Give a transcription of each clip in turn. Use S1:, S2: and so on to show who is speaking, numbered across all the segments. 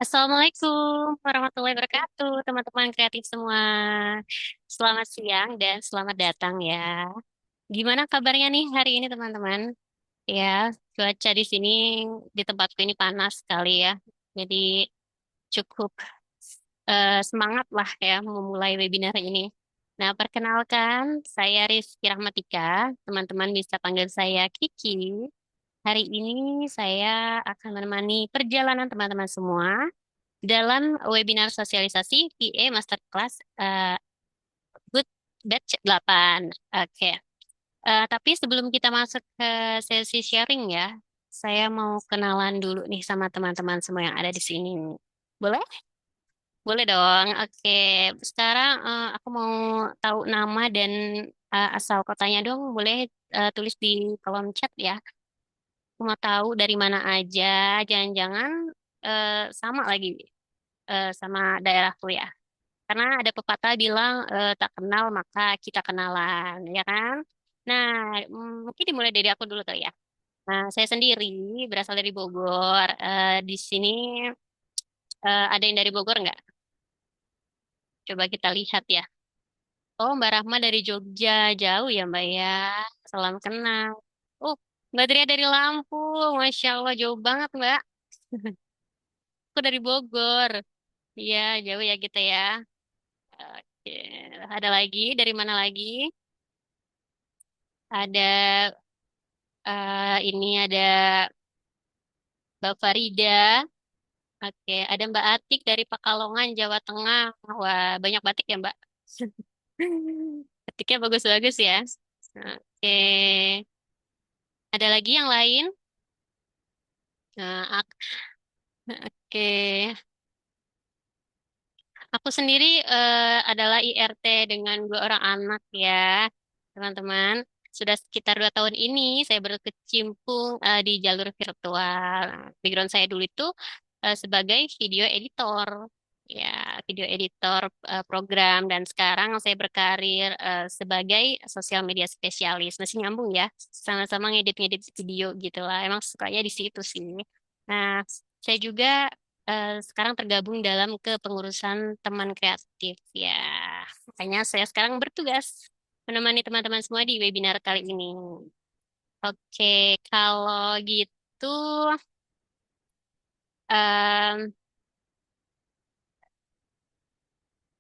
S1: Assalamualaikum warahmatullahi wabarakatuh, teman-teman kreatif semua. Selamat siang dan selamat datang ya. Gimana kabarnya nih hari ini, teman-teman? Ya, cuaca di sini di tempatku ini panas sekali ya. Jadi cukup semangat lah ya memulai webinar ini. Nah, perkenalkan, saya Rizky Rahmatika. Teman-teman bisa panggil saya Kiki. Hari ini saya akan menemani perjalanan teman-teman semua dalam webinar sosialisasi PA Masterclass Good Batch 8. Oke. Tapi sebelum kita masuk ke sesi sharing ya, saya mau kenalan dulu nih sama teman-teman semua yang ada di sini. Boleh? Boleh dong. Oke. Sekarang aku mau tahu nama dan asal kotanya dong. Boleh tulis di kolom chat ya. Aku mau tahu dari mana aja. Jangan-jangan sama lagi sama daerahku ya. Karena ada pepatah bilang tak kenal maka kita kenalan, ya kan? Nah, mungkin dimulai dari aku dulu kali ya. Nah, saya sendiri berasal dari Bogor. Di sini ada yang dari Bogor nggak? Coba kita lihat ya. Oh, Mbak Rahma dari Jogja, jauh ya Mbak ya. Salam kenal. Oh, Mbak Tria dari Lampung, Masya Allah jauh banget Mbak. Aku dari Bogor. Iya, jauh ya kita ya. Oke, ada lagi dari mana lagi? Ada ini ada Mbak Farida. Oke, ada Mbak Atik dari Pekalongan, Jawa Tengah. Wah, banyak batik ya, Mbak. Batiknya bagus-bagus ya. Oke, ada lagi yang lain? Nah, oke, aku sendiri adalah IRT dengan dua orang anak ya, teman-teman. Sudah sekitar 2 tahun ini saya berkecimpung di jalur virtual. Background saya dulu itu sebagai video editor, ya video editor program dan sekarang saya berkarir sebagai sosial media spesialis. Masih nyambung ya, sama-sama ngedit-ngedit video gitu lah. Emang sukanya di situ sih. Nah, saya juga sekarang tergabung dalam kepengurusan teman kreatif ya. Makanya saya sekarang bertugas menemani teman-teman semua di webinar kali ini. Oke, kalau gitu em,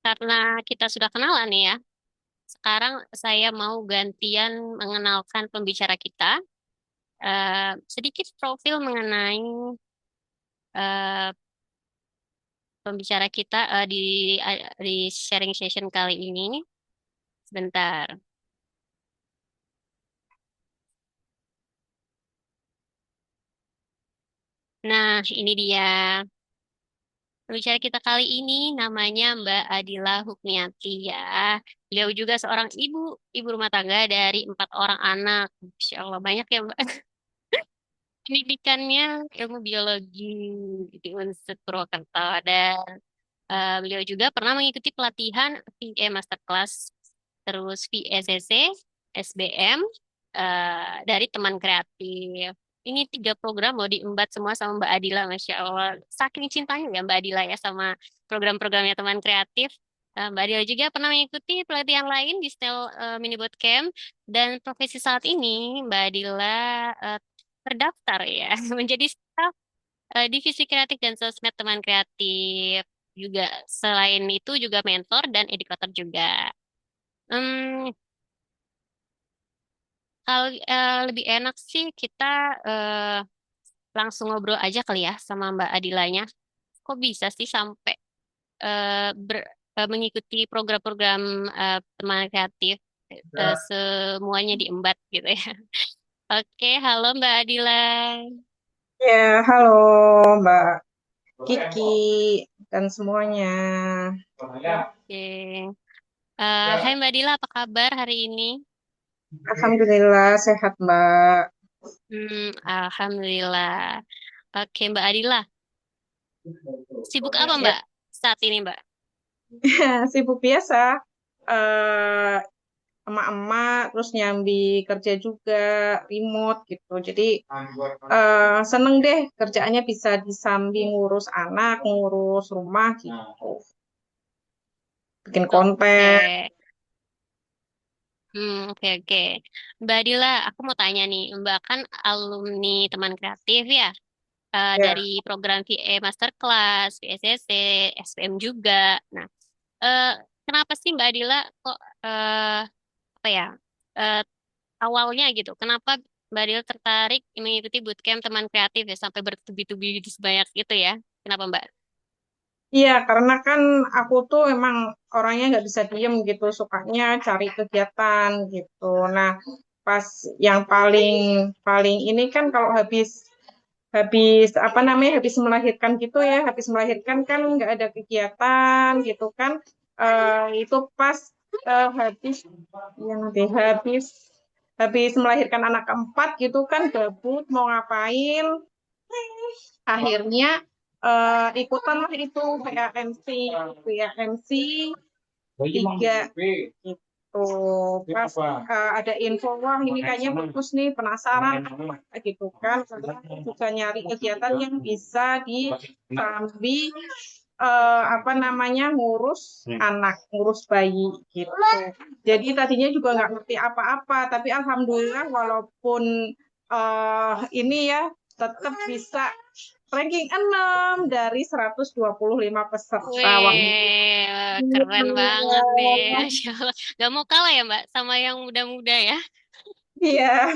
S1: karena kita sudah kenalan nih ya, sekarang saya mau gantian mengenalkan pembicara kita. Sedikit profil mengenai eh, pembicara kita di sharing session kali ini. Sebentar. Nah, ini dia. Pembicara kita kali ini namanya Mbak Adila Hukniati ya. Beliau juga seorang ibu rumah tangga dari 4 orang anak. Insya Allah banyak ya Mbak. Pendidikannya ilmu biologi di Unsud Purwokerto dan beliau juga pernah mengikuti pelatihan VA Masterclass, terus VSCC, SBM dari teman kreatif. Ini 3 program loh diembat semua sama Mbak Adila, Masya Allah. Saking cintanya ya Mbak Adila ya sama program-programnya teman kreatif. Mbak Adila juga pernah mengikuti pelatihan lain di Stel Mini Bootcamp dan profesi saat ini Mbak Adila eh, terdaftar ya menjadi staf divisi kreatif dan sosmed teman kreatif juga. Selain itu juga mentor dan edukator juga. Hmm, kalau lebih enak sih kita eh, langsung ngobrol aja kali ya sama Mbak Adilanya. Kok bisa sih sampai mengikuti program-program teman kreatif semuanya diembat gitu ya. Oke, halo Mbak Adila.
S2: Ya, halo Mbak Kiki dan semuanya.
S1: Oke. Hai Mbak Adila, apa kabar hari ini?
S2: Alhamdulillah sehat Mbak.
S1: Alhamdulillah. Oke, Mbak Adila. Sibuk apa
S2: Ya,
S1: Mbak saat ini Mbak?
S2: sibuk biasa. emak-emak, terus nyambi kerja juga, remote gitu. Jadi seneng deh kerjaannya bisa disambi ngurus anak, ngurus rumah gitu, bikin
S1: Oke.
S2: konten.
S1: Oke, oke. Mbak Dila, aku mau tanya nih, Mbak kan alumni teman kreatif ya, dari
S2: Ya.
S1: program VA Masterclass, VSCC, SPM juga. Nah, eh, kenapa sih Mbak Dila kok apa ya, eh, awalnya gitu, kenapa Mbak Dila tertarik mengikuti bootcamp teman kreatif ya sampai bertubi-tubi gitu sebanyak itu ya? Kenapa Mbak?
S2: Iya, karena kan aku tuh emang orangnya nggak bisa diem gitu, sukanya cari kegiatan gitu. Nah, pas yang paling paling ini kan kalau habis habis apa namanya habis melahirkan gitu ya, habis melahirkan kan nggak ada kegiatan gitu kan. Itu pas habis ya nanti habis melahirkan anak keempat gitu kan gabut mau ngapain, akhirnya ikutan lah itu VAMC VAMC 3 gitu. Pas ada info, wah ini kayaknya bagus nih, penasaran gitu kan, karena aku juga nyari kegiatan yang bisa disambi apa namanya ngurus anak, ngurus bayi gitu. Jadi tadinya juga nggak ngerti apa-apa, tapi alhamdulillah walaupun ini ya tetap bisa ranking 6 dari 125 peserta. Wah,
S1: Wih, keren banget nih, Masya Allah. Gak mau kalah ya Mbak sama yang muda-muda ya.
S2: iya.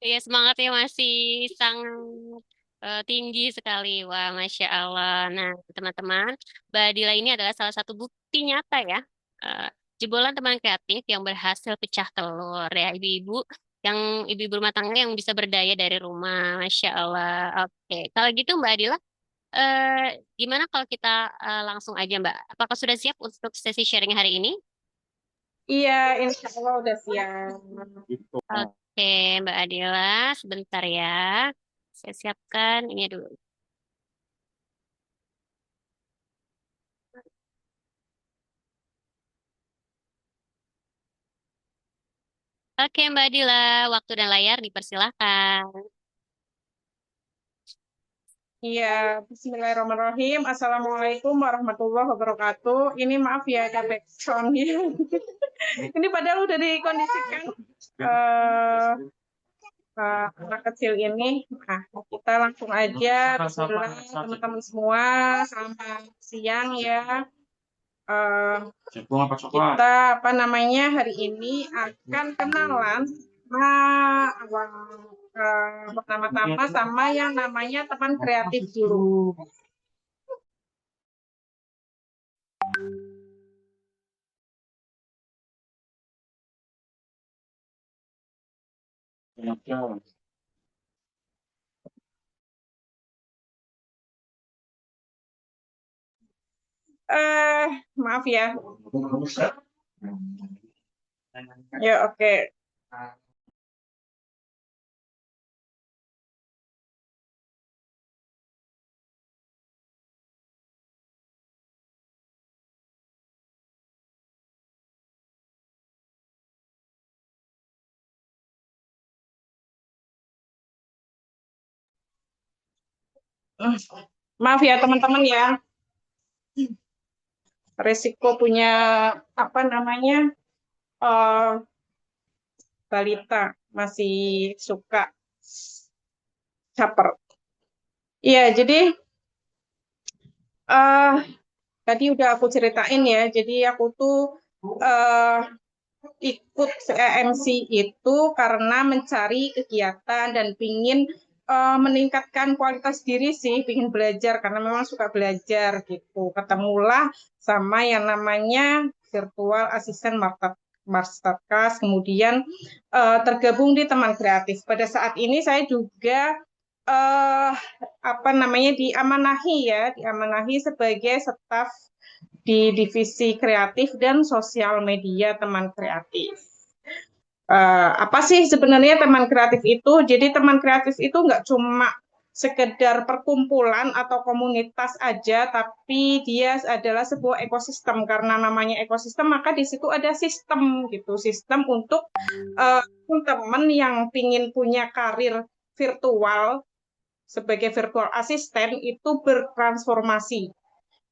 S1: Iya, semangatnya masih sangat tinggi sekali. Wah, Masya Allah. Nah, teman-teman, Mbak Dila ini adalah salah satu bukti nyata ya. eh, Jebolan teman kreatif yang berhasil pecah telur ya, ibu-ibu yang ibu-ibu rumah tangga yang bisa berdaya dari rumah. Masya Allah. Oke, kalau gitu Mbak Dila, gimana kalau kita langsung aja Mbak? Apakah sudah siap untuk sesi sharing hari ini?
S2: Iya, insya Allah udah siap.
S1: Oke, Mbak Adila, sebentar ya. Saya siapkan ini dulu. Oke, Mbak Adila, waktu dan layar dipersilahkan.
S2: Iya, Bismillahirrahmanirrahim. Assalamualaikum warahmatullahi wabarakatuh. Ini maaf ya ada background-nya. Ini padahal udah dikondisikan eh anak kecil ini. Nah, kita langsung aja. Bismillah, teman-teman semua. Selamat siang ya. Eh, kita apa namanya hari ini akan kenalan sama awal pertama-tama sama yang namanya teman kreatif dulu. Eh, maaf ya. Ya oke. Hmm, maaf ya teman-teman ya. Resiko punya apa namanya eh balita masih suka caper. Iya, jadi eh tadi udah aku ceritain ya. Jadi aku tuh eh ikut CMC itu karena mencari kegiatan dan pingin meningkatkan kualitas diri sih, pingin belajar karena memang suka belajar gitu. Ketemulah sama yang namanya virtual assistant masterclass, kemudian tergabung di teman kreatif. Pada saat ini saya juga eh, apa namanya diamanahi sebagai staf di divisi kreatif dan sosial media teman kreatif. Apa sih sebenarnya teman kreatif itu? Jadi teman kreatif itu nggak cuma sekedar perkumpulan atau komunitas aja, tapi dia adalah sebuah ekosistem. Karena namanya ekosistem, maka di situ ada sistem gitu, sistem untuk teman-teman yang ingin punya karir virtual sebagai virtual assistant itu bertransformasi.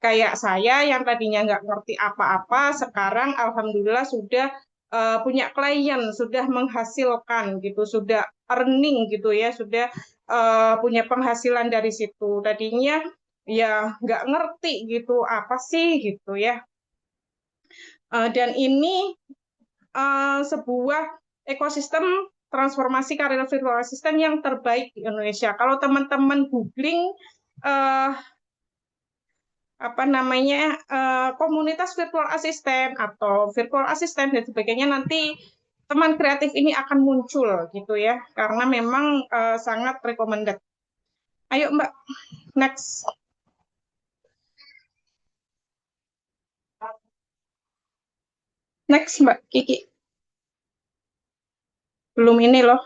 S2: Kayak saya yang tadinya nggak ngerti apa-apa, sekarang alhamdulillah sudah punya klien, sudah menghasilkan gitu, sudah earning gitu ya, sudah punya penghasilan dari situ. Tadinya ya nggak ngerti gitu, apa sih gitu ya. Dan ini sebuah ekosistem transformasi karir virtual assistant yang terbaik di Indonesia. Kalau teman-teman googling uh, apa namanya komunitas virtual assistant atau virtual assistant dan sebagainya, nanti teman kreatif ini akan muncul gitu ya, karena memang sangat recommended. Ayo Mbak, next. Next Mbak Kiki. Belum ini loh.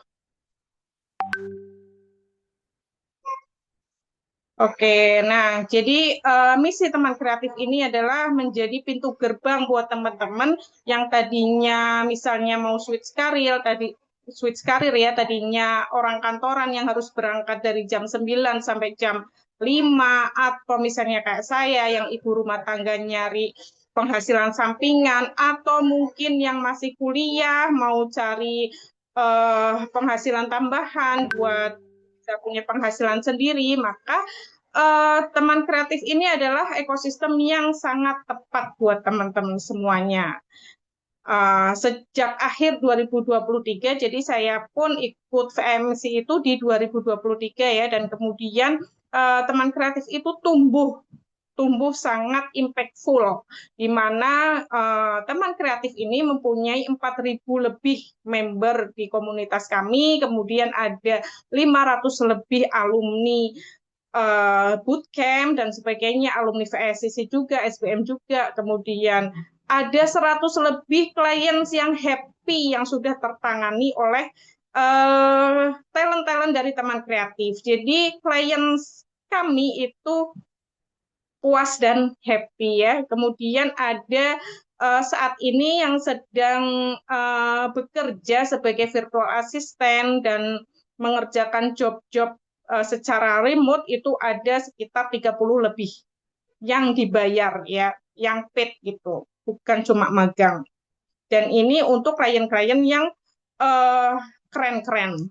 S2: Oke, nah jadi misi teman kreatif ini adalah menjadi pintu gerbang buat teman-teman yang tadinya misalnya mau switch karir ya, tadinya orang kantoran yang harus berangkat dari jam 9 sampai jam 5, atau misalnya kayak saya yang ibu rumah tangga nyari penghasilan sampingan, atau mungkin yang masih kuliah mau cari penghasilan tambahan buat bisa punya penghasilan sendiri, maka teman kreatif ini adalah ekosistem yang sangat tepat buat teman-teman semuanya. Sejak akhir 2023, jadi saya pun ikut VMC itu di 2023 ya, dan kemudian teman kreatif itu tumbuh tumbuh sangat impactful, di mana teman kreatif ini mempunyai 4.000 lebih member di komunitas kami, kemudian ada 500 lebih alumni bootcamp dan sebagainya, alumni VSCC juga, SBM juga, kemudian ada 100 lebih klien yang happy yang sudah tertangani oleh talent-talent dari teman kreatif. Jadi klien kami itu puas dan happy ya. Kemudian ada saat ini yang sedang bekerja sebagai virtual assistant dan mengerjakan job-job secara remote itu ada sekitar 30 lebih yang dibayar ya, yang paid gitu, bukan cuma magang. Dan ini untuk klien-klien yang eh, keren-keren.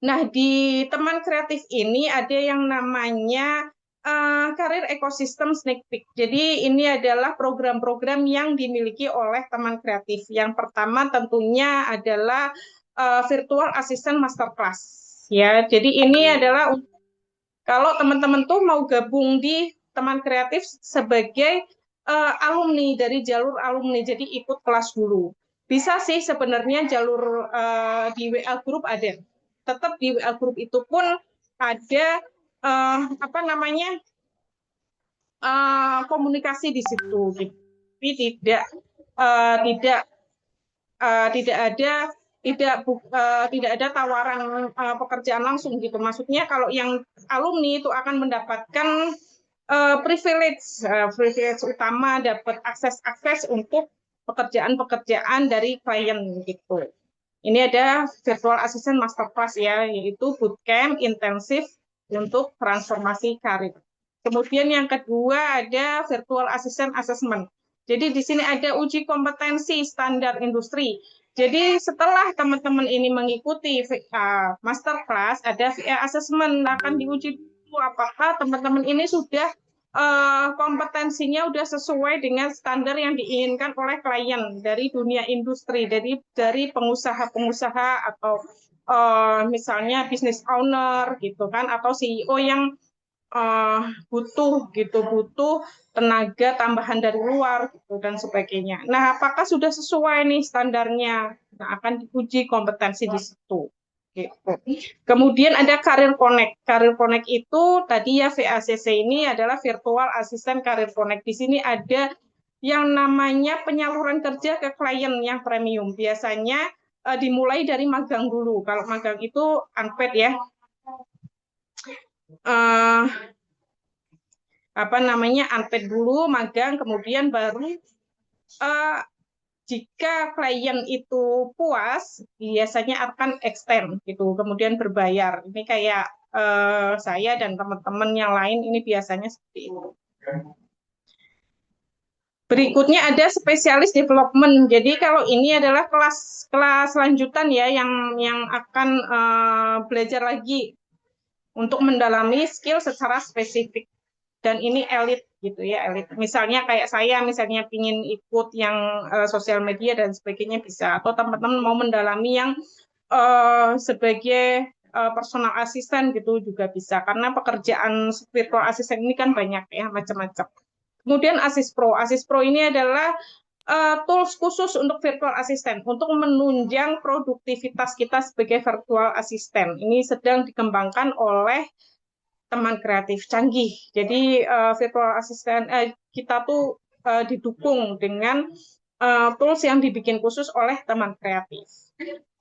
S2: Nah, di teman kreatif ini ada yang namanya karir ekosistem Sneak Peek. Jadi ini adalah program-program yang dimiliki oleh teman kreatif. Yang pertama tentunya adalah virtual assistant masterclass. Ya, jadi ini adalah kalau teman-teman tuh mau gabung di teman kreatif sebagai alumni dari jalur alumni, jadi ikut kelas dulu. Bisa sih sebenarnya jalur di WA group ada. Tetap di WA group itu pun ada apa namanya komunikasi di situ, tapi tidak tidak ada tidak ada tawaran pekerjaan langsung gitu. Maksudnya kalau yang alumni itu akan mendapatkan privilege utama, dapat akses untuk pekerjaan-pekerjaan dari klien gitu. Ini ada virtual assistant masterclass ya, yaitu bootcamp intensif untuk transformasi karir. Kemudian yang kedua ada virtual assistant assessment. Jadi di sini ada uji kompetensi standar industri. Jadi setelah teman-teman ini mengikuti masterclass, ada VA assessment, akan diuji dulu apakah teman-teman ini sudah kompetensinya sudah sesuai dengan standar yang diinginkan oleh klien dari dunia industri, dari pengusaha-pengusaha atau misalnya business owner gitu kan, atau CEO yang butuh tenaga tambahan dari luar gitu dan sebagainya. Nah, apakah sudah sesuai nih standarnya? Nah, akan diuji kompetensi di situ. Gitu. Kemudian ada Career Connect. Career Connect itu tadi ya VACC ini adalah Virtual Assistant Career Connect. Di sini ada yang namanya penyaluran kerja ke klien yang premium. Biasanya dimulai dari magang dulu. Kalau magang itu unpaid ya, eh, apa namanya unpaid dulu, magang, kemudian baru eh, jika klien itu puas, biasanya akan extend gitu, kemudian berbayar. Ini kayak saya dan teman-teman yang lain ini biasanya seperti itu. Berikutnya ada spesialis development. Jadi kalau ini adalah kelas kelas lanjutan ya yang akan belajar lagi untuk mendalami skill secara spesifik. Dan ini elit gitu ya, elit. Misalnya kayak saya misalnya pingin ikut yang sosial media dan sebagainya bisa, atau teman-teman mau mendalami yang sebagai personal assistant gitu juga bisa, karena pekerjaan virtual assistant ini kan banyak ya, macam-macam. Kemudian Asis Pro ini adalah tools khusus untuk virtual assistant, untuk menunjang produktivitas kita sebagai virtual assistant. Ini sedang dikembangkan oleh teman kreatif canggih. Jadi virtual assistant kita tuh didukung dengan tools yang dibikin khusus oleh teman kreatif.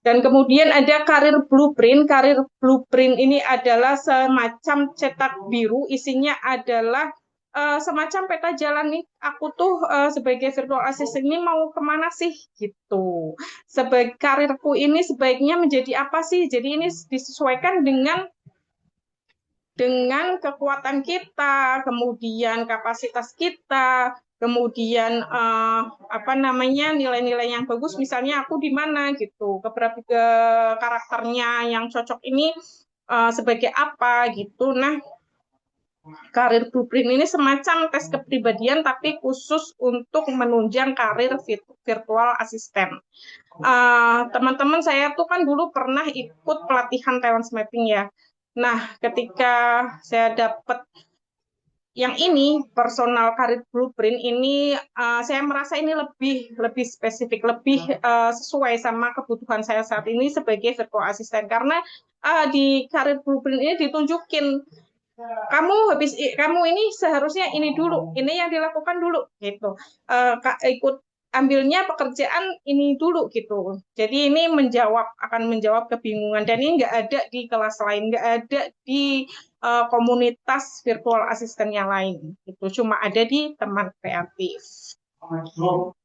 S2: Dan kemudian ada karir blueprint. Karir blueprint ini adalah semacam cetak biru, isinya adalah semacam peta jalan nih. Aku tuh sebagai virtual assistant ini mau kemana sih gitu. Sebagai karirku ini sebaiknya menjadi apa sih? Jadi ini disesuaikan dengan kekuatan kita, kemudian kapasitas kita, kemudian apa namanya nilai-nilai yang bagus, misalnya aku di mana gitu, ke karakternya yang cocok ini sebagai apa gitu. Nah, karir blueprint ini semacam tes kepribadian tapi khusus untuk menunjang karir virtual assistant. Teman-teman saya tuh kan dulu pernah ikut pelatihan talent mapping ya. Nah, ketika saya dapat yang ini personal career blueprint ini saya merasa ini lebih lebih spesifik, lebih sesuai sama kebutuhan saya saat ini sebagai virtual assistant, karena di career blueprint ini ditunjukin kamu ini seharusnya ini dulu, ini yang dilakukan dulu gitu. Ikut ambilnya pekerjaan ini dulu gitu. Jadi ini akan menjawab kebingungan, dan ini nggak ada di kelas lain, nggak ada di komunitas virtual assistant yang lain. Itu cuma ada di teman kreatif.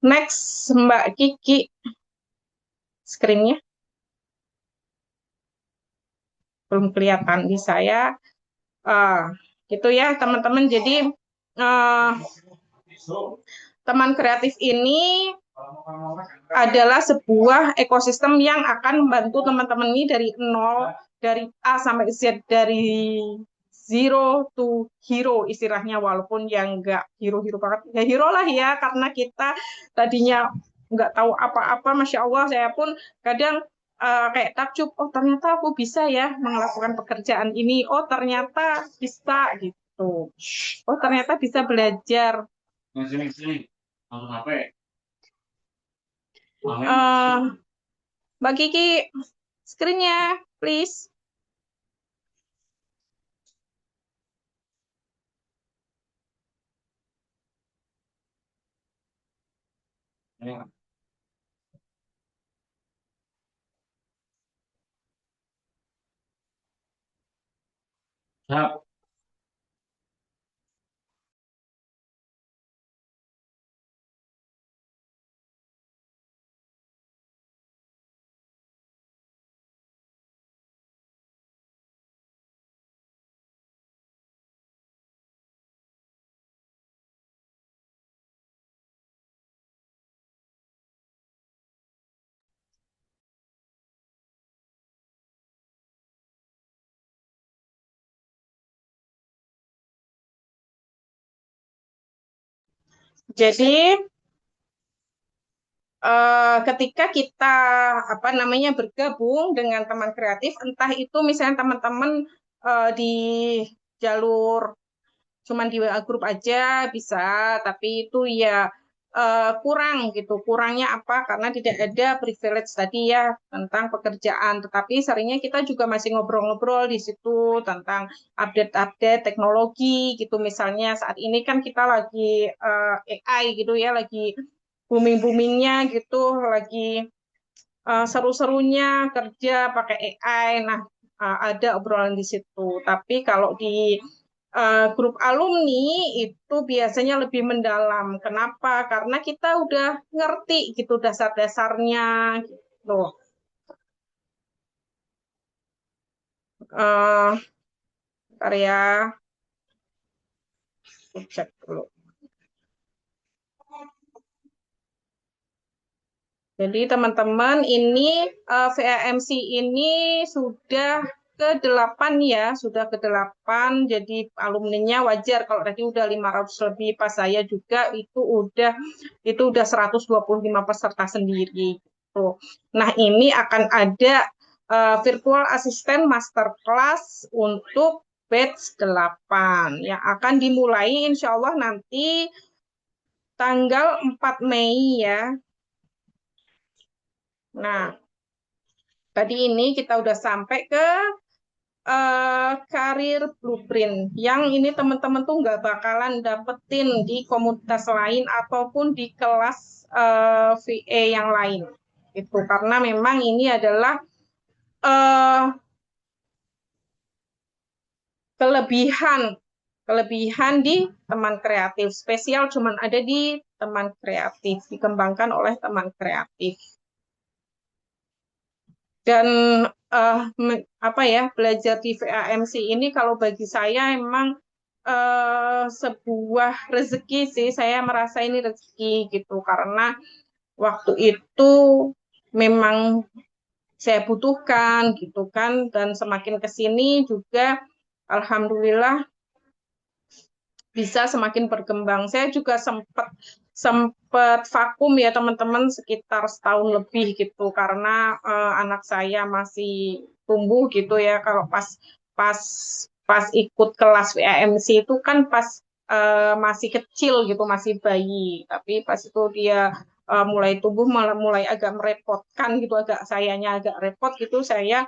S2: Next, Mbak Kiki, screen-nya belum kelihatan di saya. Gitu ya teman-teman. Jadi uh, teman kreatif ini adalah sebuah ekosistem yang akan membantu teman-teman ini dari nol, dari A sampai Z, dari zero to hero istilahnya, walaupun yang nggak hero-hero banget, ya hero lah ya, karena kita tadinya nggak tahu apa-apa, Masya Allah, saya pun kadang kayak takjub, oh ternyata aku bisa ya melakukan pekerjaan ini, oh ternyata bisa gitu, oh ternyata bisa belajar. Mbak Kiki, screen-nya, please. Jadi ketika kita apa namanya bergabung dengan teman kreatif, entah itu misalnya teman-teman di jalur cuman di WA grup aja bisa, tapi itu ya kurang gitu. Kurangnya apa? Karena tidak ada privilege tadi ya tentang pekerjaan. Tetapi seringnya kita juga masih ngobrol-ngobrol di situ tentang update-update teknologi gitu. Misalnya saat ini kan kita lagi AI gitu ya, lagi booming-boomingnya gitu, lagi seru-serunya kerja pakai AI. Nah, ada obrolan di situ. Tapi kalau di grup alumni itu biasanya lebih mendalam. Kenapa? Karena kita udah ngerti gitu dasar-dasarnya gitu. Eh Bentar ya, aku cek dulu. Jadi teman-teman ini VAMC ini sudah ke-8 ya, sudah ke-8. Jadi alumninya wajar kalau tadi udah 500 lebih, pas saya juga itu udah 125 peserta sendiri gitu. Nah, ini akan ada virtual assistant masterclass untuk batch 8 yang akan dimulai insya Allah nanti tanggal 4 Mei ya. Nah, tadi ini kita udah sampai ke karir blueprint. Yang ini teman-teman tuh nggak bakalan dapetin di komunitas lain ataupun di kelas VA yang lain. Itu karena memang ini adalah uh, kelebihan kelebihan di teman kreatif. Spesial cuman ada di teman kreatif, dikembangkan oleh teman kreatif. Dan apa ya, belajar di VAMC ini kalau bagi saya emang sebuah rezeki sih. Saya merasa ini rezeki gitu karena waktu itu memang saya butuhkan gitu kan, dan semakin ke sini juga alhamdulillah bisa semakin berkembang. Saya juga sempat sempat vakum ya teman-teman sekitar setahun lebih gitu karena anak saya masih tumbuh gitu ya. Kalau pas pas pas ikut kelas VAMC itu kan pas masih kecil gitu, masih bayi. Tapi pas itu dia mulai tumbuh malah mulai agak merepotkan gitu, agak sayanya agak repot gitu, saya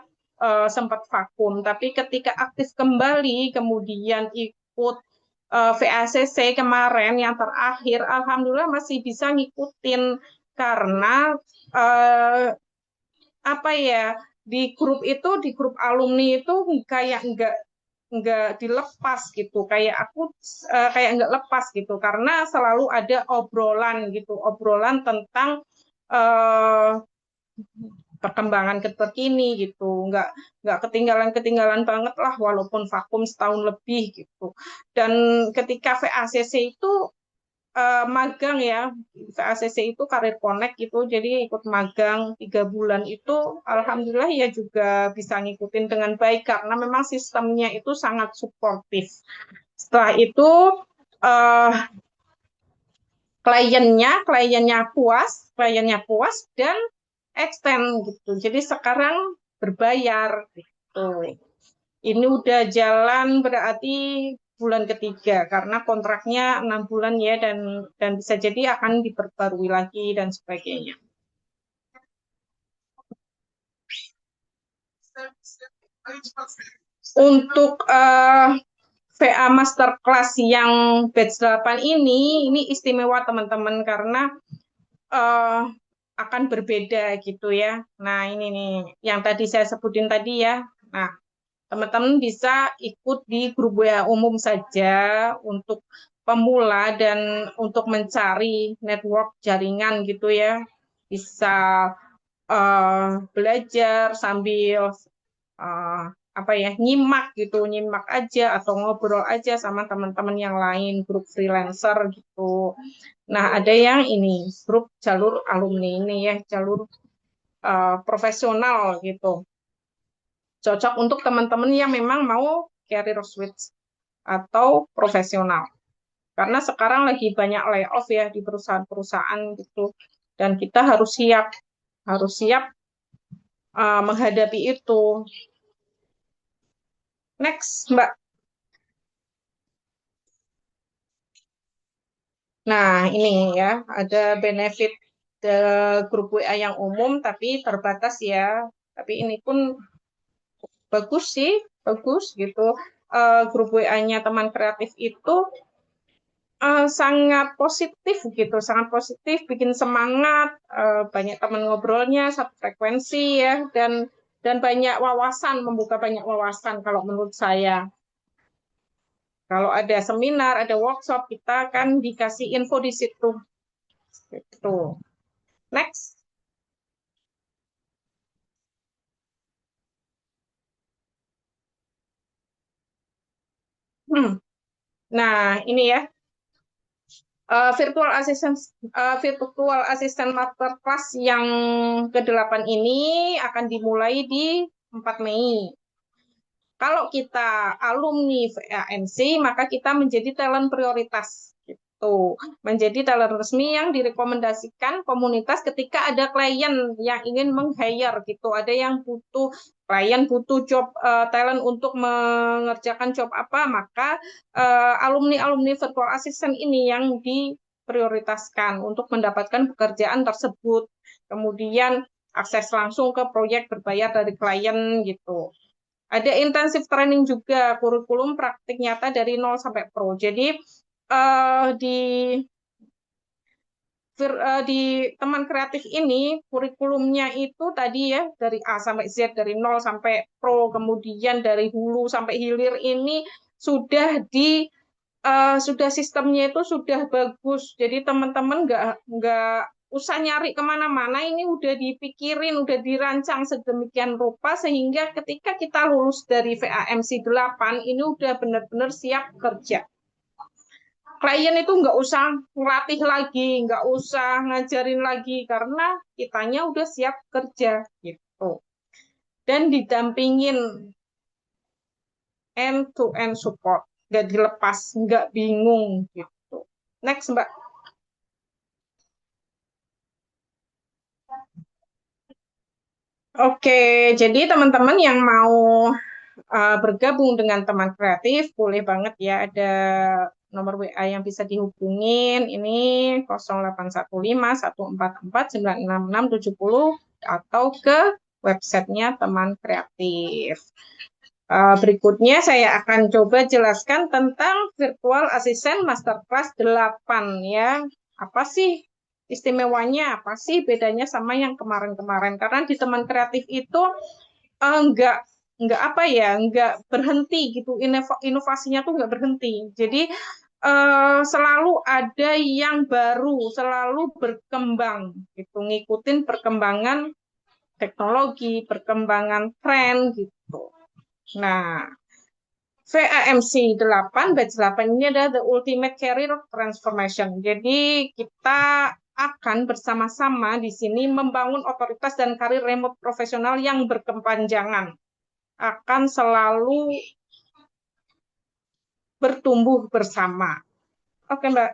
S2: sempat vakum. Tapi ketika aktif kembali kemudian ikut VACC kemarin yang terakhir, alhamdulillah masih bisa ngikutin karena eh, apa ya, di grup alumni itu kayak nggak dilepas gitu, kayak aku kayak nggak lepas gitu karena selalu ada obrolan tentang eh, perkembangan terkini gitu, nggak ketinggalan banget lah walaupun vakum setahun lebih gitu. Dan ketika VACC itu magang ya, VACC itu Karir Connect gitu, jadi ikut magang 3 bulan itu alhamdulillah ya juga bisa ngikutin dengan baik karena memang sistemnya itu sangat suportif. Setelah itu eh, kliennya puas dan extend gitu. Jadi sekarang berbayar gitu. Ini udah jalan berarti bulan ketiga karena kontraknya 6 bulan ya, dan bisa jadi akan diperbarui lagi dan sebagainya. Untuk VA Masterclass yang batch 8 ini istimewa teman-teman karena eh, akan berbeda gitu ya. Nah, ini nih yang tadi saya sebutin tadi ya. Nah, teman-teman bisa ikut di grup WA umum saja untuk pemula dan untuk mencari network jaringan gitu ya. Bisa belajar sambil uh, apa ya, nyimak aja atau ngobrol aja sama teman-teman yang lain, grup freelancer gitu. Nah, ada yang ini grup jalur alumni ini ya, jalur profesional gitu, cocok untuk teman-teman yang memang mau career switch atau profesional karena sekarang lagi banyak layoff ya di perusahaan-perusahaan gitu, dan kita harus siap menghadapi itu. Next, Mbak. Nah, ini ya, ada benefit grup WA yang umum tapi terbatas ya. Tapi ini pun bagus sih, bagus gitu. Grup WA-nya teman kreatif itu sangat positif gitu, sangat positif, bikin semangat, banyak teman ngobrolnya, satu frekuensi ya, dan dan banyak wawasan, membuka banyak wawasan kalau menurut saya. Kalau ada seminar, ada workshop, kita akan dikasih info di situ. Gitu. Next. Hmm. Nah, ini ya, virtual assistant masterclass yang ke-8 ini akan dimulai di 4 Mei. Kalau kita alumni VAMC, maka kita menjadi talent prioritas. Gitu. Menjadi talent resmi yang direkomendasikan komunitas ketika ada klien yang ingin meng-hire gitu. Ada yang butuh klien butuh job talent untuk mengerjakan job apa, maka alumni-alumni virtual assistant ini yang diprioritaskan untuk mendapatkan pekerjaan tersebut. Kemudian akses langsung ke proyek berbayar dari klien gitu. Ada intensif training juga, kurikulum praktik nyata dari nol sampai pro. Jadi di di teman kreatif ini kurikulumnya itu tadi ya dari A sampai Z, dari nol sampai pro, kemudian dari hulu sampai hilir ini sudah sudah sistemnya itu sudah bagus. Jadi teman-teman nggak usah nyari kemana-mana, ini udah dipikirin, udah dirancang sedemikian rupa sehingga ketika kita lulus dari VAMC 8 ini udah benar-benar siap kerja. Klien itu nggak usah ngelatih lagi, nggak usah ngajarin lagi karena kitanya udah siap kerja gitu. Dan didampingin end to end support, nggak dilepas, nggak bingung gitu. Next, Mbak. Oke, jadi teman-teman yang mau bergabung dengan teman kreatif, boleh banget ya, ada nomor WA yang bisa dihubungin. Ini 0815 144 966 atau ke websitenya teman kreatif. Berikutnya saya akan coba jelaskan tentang Virtual Assistant Masterclass 8 ya. Apa sih istimewanya? Apa sih bedanya sama yang kemarin-kemarin? Karena di teman kreatif itu eh, nggak nggak apa ya, nggak berhenti gitu. Inovasinya tuh nggak berhenti. Jadi selalu ada yang baru, selalu berkembang gitu, ngikutin perkembangan teknologi, perkembangan tren gitu. Nah, VAMC 8, batch 8 ini adalah The Ultimate Career Transformation. Jadi kita akan bersama-sama di sini membangun otoritas dan karir remote profesional yang berkepanjangan. Akan selalu bertumbuh bersama. Oke, Mbak.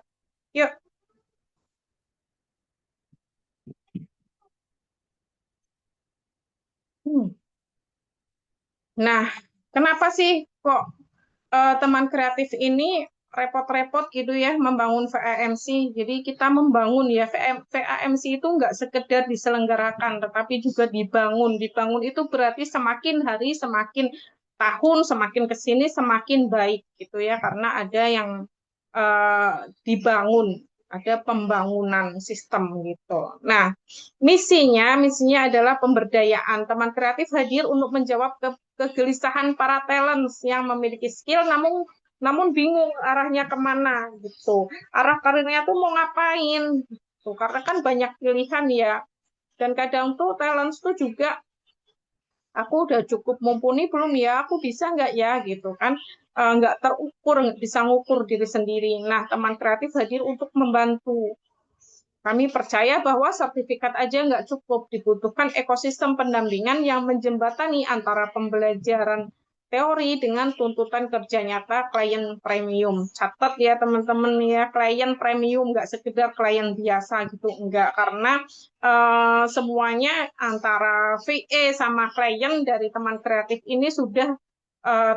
S2: Yuk. Hmm. Nah, kenapa sih kok teman kreatif ini repot-repot gitu ya membangun VAMC. Jadi kita membangun ya VAMC itu nggak sekedar diselenggarakan, tetapi juga dibangun. Dibangun itu berarti semakin hari, semakin tahun, semakin ke sini semakin baik gitu ya, karena ada yang dibangun, ada pembangunan sistem gitu. Nah, misinya adalah pemberdayaan. Teman kreatif hadir untuk menjawab kegelisahan para talents yang memiliki skill namun bingung arahnya kemana gitu. Arah karirnya tuh mau ngapain gitu. Karena kan banyak pilihan ya. Dan kadang tuh talents tuh juga aku udah cukup mumpuni belum ya, aku bisa nggak ya gitu kan. Nggak terukur, nggak bisa ngukur diri sendiri. Nah, teman kreatif hadir untuk membantu. Kami percaya bahwa sertifikat aja nggak cukup, dibutuhkan ekosistem pendampingan yang menjembatani antara pembelajaran teori dengan tuntutan kerja nyata klien premium. Catat ya teman-teman ya, klien premium nggak sekedar klien biasa gitu, enggak. Karena semuanya antara VA sama klien dari teman kreatif ini sudah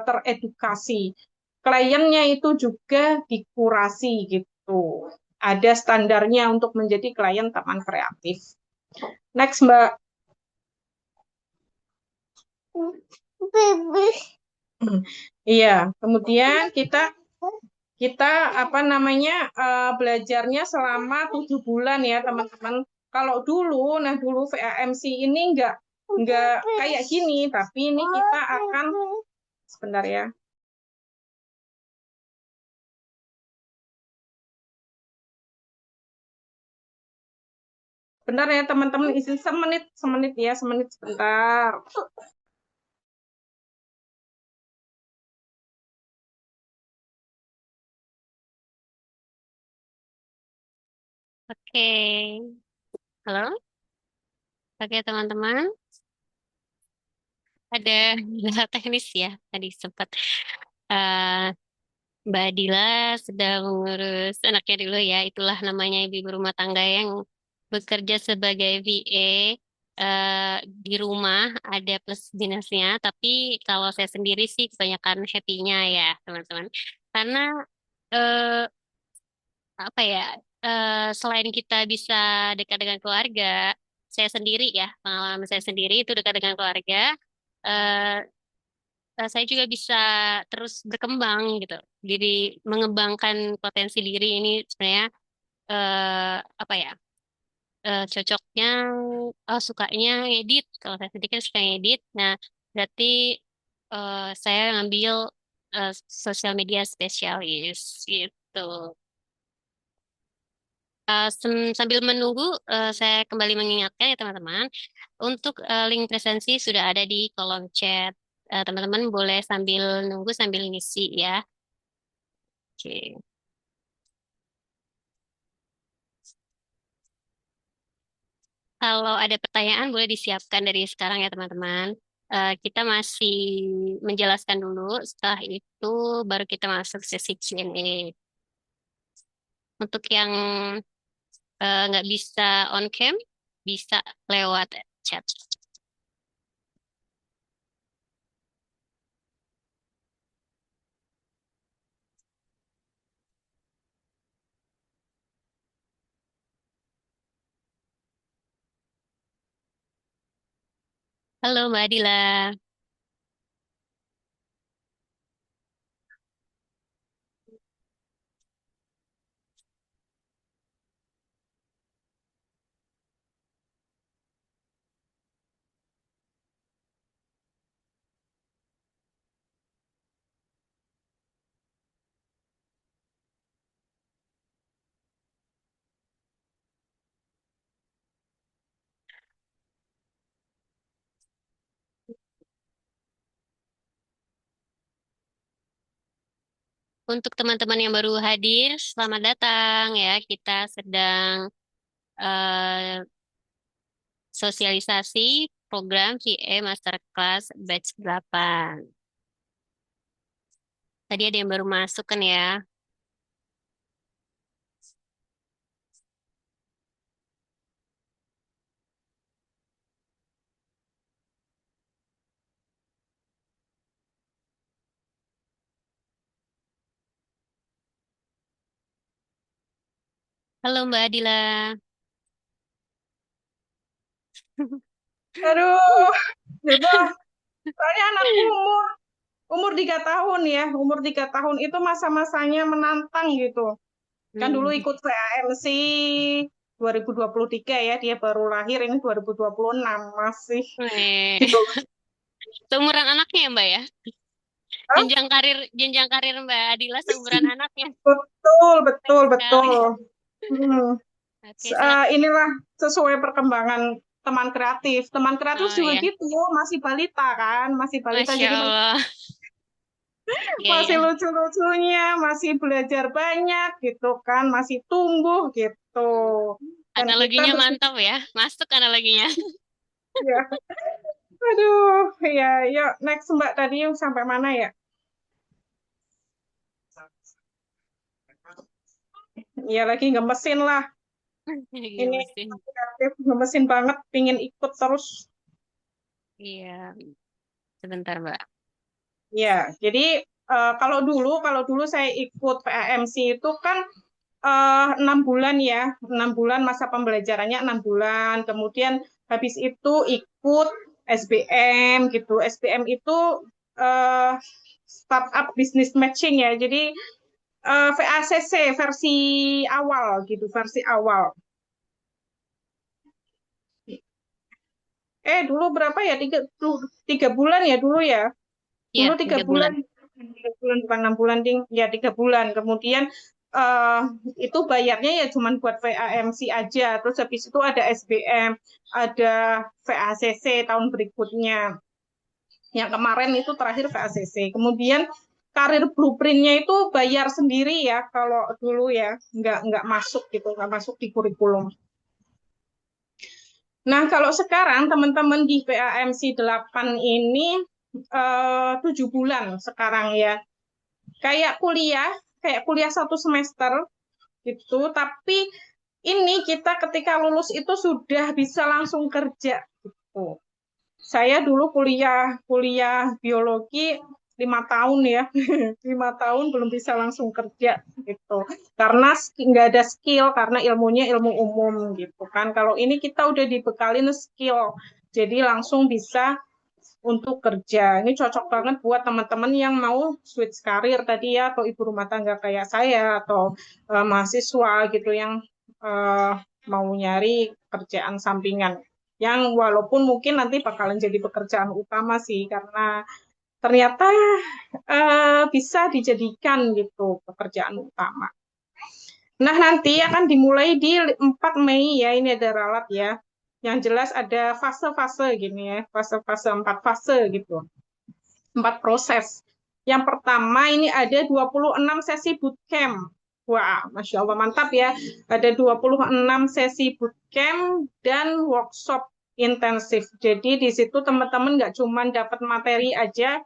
S2: teredukasi. Kliennya itu juga dikurasi gitu, ada standarnya untuk menjadi klien taman kreatif. Next, Mbak. Iya, kemudian kita kita apa namanya belajarnya selama 7 bulan ya teman-teman. Kalau dulu, nah dulu VAMC ini nggak kayak gini, tapi ini kita akan sebentar ya. Bentar ya teman-teman, isi semenit, semenit ya, semenit sebentar.
S1: Oke, halo, oke teman-teman, ada kendala teknis ya tadi sempat eh, Mbak Dila sedang mengurus anaknya dulu ya. Itulah namanya ibu rumah tangga yang bekerja sebagai VA di rumah, ada plus minusnya. Tapi kalau saya sendiri sih kebanyakan happy-nya ya teman-teman. Karena eh, apa ya, selain kita bisa dekat dengan keluarga, saya sendiri ya, pengalaman saya sendiri itu dekat dengan keluarga, eh, saya juga bisa terus berkembang gitu. Diri mengembangkan potensi diri ini sebenarnya apa ya? Cocoknya sukanya ngedit. Kalau saya sendiri kan suka ngedit. Nah, berarti saya ngambil sosial media spesialis gitu. Sambil menunggu, saya kembali mengingatkan ya teman-teman, untuk link presensi sudah ada di kolom chat. Teman-teman boleh sambil nunggu sambil ngisi ya. Oke. Kalau ada pertanyaan boleh disiapkan dari sekarang ya teman-teman. Kita masih menjelaskan dulu. Setelah itu baru kita masuk sesi Q&A. Untuk yang nggak bisa on cam, bisa lewat chat. Halo Mbak Adila. Untuk teman-teman yang baru hadir, selamat datang ya. Kita sedang eh, sosialisasi program VA Masterclass Batch 8. Tadi ada yang baru masuk kan ya. Halo Mbak Adila.
S2: Aduh, gitu. Soalnya anakku umur 3 tahun ya, umur 3 tahun itu masa-masanya menantang gitu. Kan dulu
S1: Hmm.
S2: ikut VAMC 2023 ya, dia baru lahir ini 2026 masih
S1: Eh,
S2: gitu.
S1: Seumuran anaknya ya Mbak ya?
S2: Hah?
S1: Jenjang karir Mbak Adila seumuran anaknya.
S2: Betul, betul,
S1: Keren
S2: betul.
S1: sekali.
S2: Hmm.
S1: Oke, sangat.
S2: Inilah sesuai perkembangan teman kreatif. Teman kreatif
S1: Oh
S2: juga
S1: ya,
S2: gitu, masih balita kan, masih balita
S1: Masya
S2: jadi
S1: Allah. Iya,
S2: masih
S1: ya.
S2: lucu-lucunya, masih belajar banyak gitu kan, masih tumbuh gitu. Dan kita
S1: Analoginya
S2: begitu
S1: mantap ya. Masuk analoginya.
S2: ya. Aduh, ya, yuk next Mbak tadi yang sampai mana ya? Ya lagi ngemesin lah.
S1: Iya,
S2: Ini
S1: mesin.
S2: kreatif, ngemesin banget, pingin ikut terus.
S1: Iya, sebentar Mbak.
S2: Ya, jadi kalau dulu saya ikut PAMC itu kan 6 bulan ya, 6 bulan masa pembelajarannya 6 bulan. Kemudian habis itu ikut SBM gitu. SBM itu eh, startup business matching ya. Jadi VACC versi awal gitu, versi awal. dulu berapa ya? 3 bulan ya dulu ya.
S1: Iya,
S2: Dulu tiga
S1: 3 bulan.
S2: bulan, 3 bulan bukan 6 bulan, ding. Ya 3 bulan. Kemudian eh itu bayarnya ya cuman buat VAMC aja. Terus habis itu ada SBM, ada VACC tahun berikutnya. Yang kemarin itu terakhir VACC. Kemudian karir blueprintnya itu bayar sendiri ya kalau dulu ya, nggak masuk gitu, nggak masuk di kurikulum. Nah, kalau sekarang teman-teman di PAMC 8 ini 7 bulan sekarang ya. Kayak kuliah, kayak kuliah 1 semester gitu, tapi ini kita ketika lulus itu sudah bisa langsung kerja gitu. Saya dulu kuliah kuliah biologi 5 tahun ya, 5 tahun belum bisa langsung kerja gitu. Karena nggak ada skill, karena ilmunya ilmu umum gitu kan. Kalau ini kita udah dibekalin skill, jadi langsung bisa untuk kerja. Ini cocok banget buat teman-teman yang mau switch karir tadi ya, atau ibu rumah tangga kayak saya, atau mahasiswa gitu yang eh, mau nyari kerjaan sampingan. Yang walaupun mungkin nanti bakalan jadi pekerjaan utama sih, karena ternyata bisa dijadikan gitu pekerjaan utama. Nah, nanti akan dimulai di 4 Mei ya, ini ada ralat ya. Yang jelas ada fase-fase gini ya, fase-fase, 4 fase gitu, 4 proses. Yang pertama ini ada 26 sesi bootcamp. Wah, Masya Allah mantap ya. Ada 26 sesi bootcamp dan workshop intensif. Jadi di situ teman-teman nggak cuma dapat materi aja.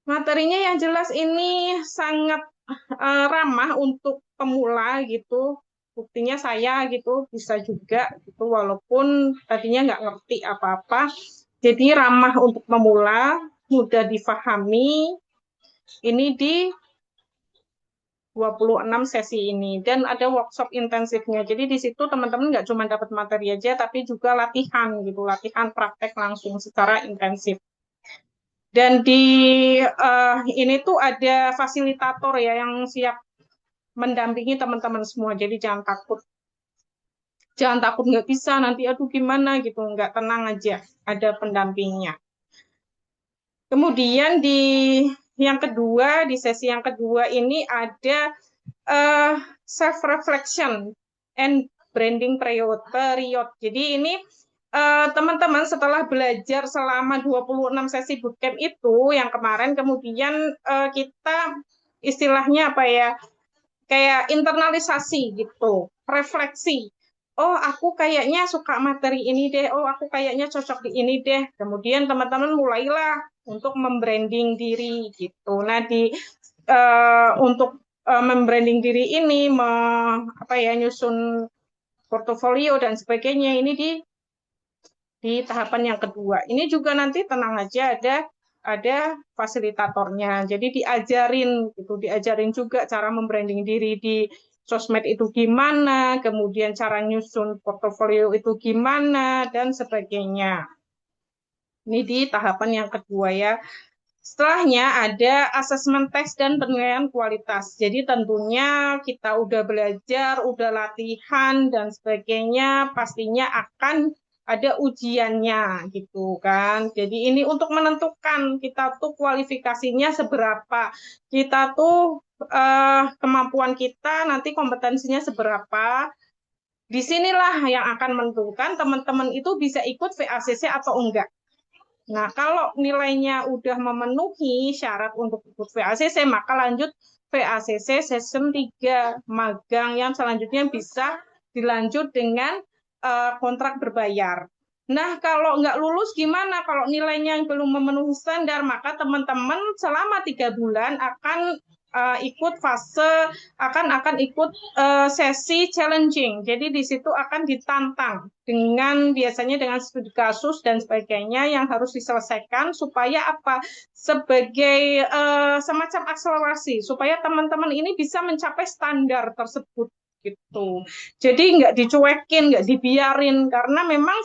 S2: Materinya yang jelas ini sangat ramah untuk pemula gitu. Buktinya saya gitu bisa juga gitu walaupun tadinya nggak ngerti apa-apa. Jadi ramah untuk pemula, mudah difahami. Ini di 26 sesi ini dan ada workshop intensifnya. Jadi di situ teman-teman nggak cuma dapat materi aja tapi juga latihan gitu, latihan praktek langsung secara intensif. Dan di ini tuh ada fasilitator ya yang siap mendampingi teman-teman semua. Jadi jangan takut. Jangan takut nggak bisa nanti aduh gimana gitu. Nggak, tenang aja. Ada pendampingnya. Kemudian di yang kedua, di sesi yang kedua ini ada uh, self-reflection and branding period. Jadi ini teman-teman setelah belajar selama 26 sesi bootcamp itu yang kemarin, kemudian kita istilahnya apa ya, kayak internalisasi gitu, refleksi. Oh, aku kayaknya suka materi ini deh. Oh, aku kayaknya cocok di ini deh. Kemudian teman-teman mulailah untuk membranding diri gitu. Nah, untuk membranding diri ini, apa ya, nyusun portofolio dan sebagainya ini di tahapan yang kedua. Ini juga nanti tenang aja ada fasilitatornya. Jadi diajarin gitu, diajarin juga cara membranding diri di sosmed itu gimana, kemudian cara nyusun portofolio itu gimana dan sebagainya. Ini di tahapan yang kedua ya. Setelahnya ada asesmen tes dan penilaian kualitas. Jadi tentunya kita udah belajar, udah latihan dan sebagainya, pastinya akan ada ujiannya gitu kan. Jadi ini untuk menentukan kita tuh kualifikasinya seberapa, kita tuh kemampuan kita nanti kompetensinya seberapa. Disinilah yang akan menentukan teman-teman itu bisa ikut VACC atau enggak. Nah, kalau nilainya udah memenuhi syarat untuk ikut VACC, maka lanjut VACC season 3 magang yang selanjutnya bisa dilanjut dengan kontrak berbayar. Nah, kalau nggak lulus gimana? Kalau nilainya belum memenuhi standar, maka teman-teman selama 3 bulan akan ikut fase, akan ikut sesi challenging. Jadi di situ akan ditantang dengan biasanya dengan studi kasus dan sebagainya yang harus diselesaikan supaya apa? Sebagai semacam akselerasi supaya teman-teman ini bisa mencapai standar tersebut gitu. Jadi nggak dicuekin, nggak dibiarin karena memang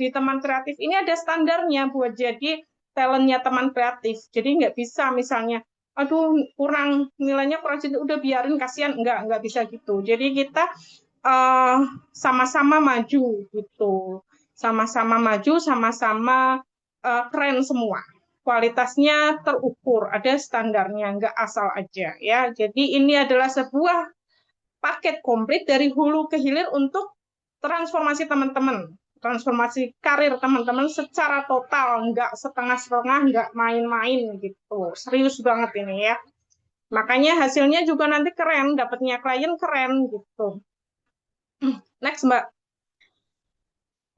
S2: di teman kreatif ini ada standarnya buat jadi talentnya teman kreatif. Jadi nggak bisa misalnya aduh kurang nilainya kurang sedikit udah biarin kasihan, nggak bisa gitu. Jadi kita uh, sama-sama maju gitu. sama-sama maju, sama-sama keren semua. Kualitasnya terukur, ada standarnya, nggak asal aja ya. Jadi ini adalah sebuah paket komplit dari hulu ke hilir untuk transformasi teman-teman, transformasi karir teman-teman secara total, nggak setengah-setengah, nggak main-main gitu. Serius banget ini ya. Makanya hasilnya juga nanti keren, dapatnya klien keren gitu. Next, Mbak.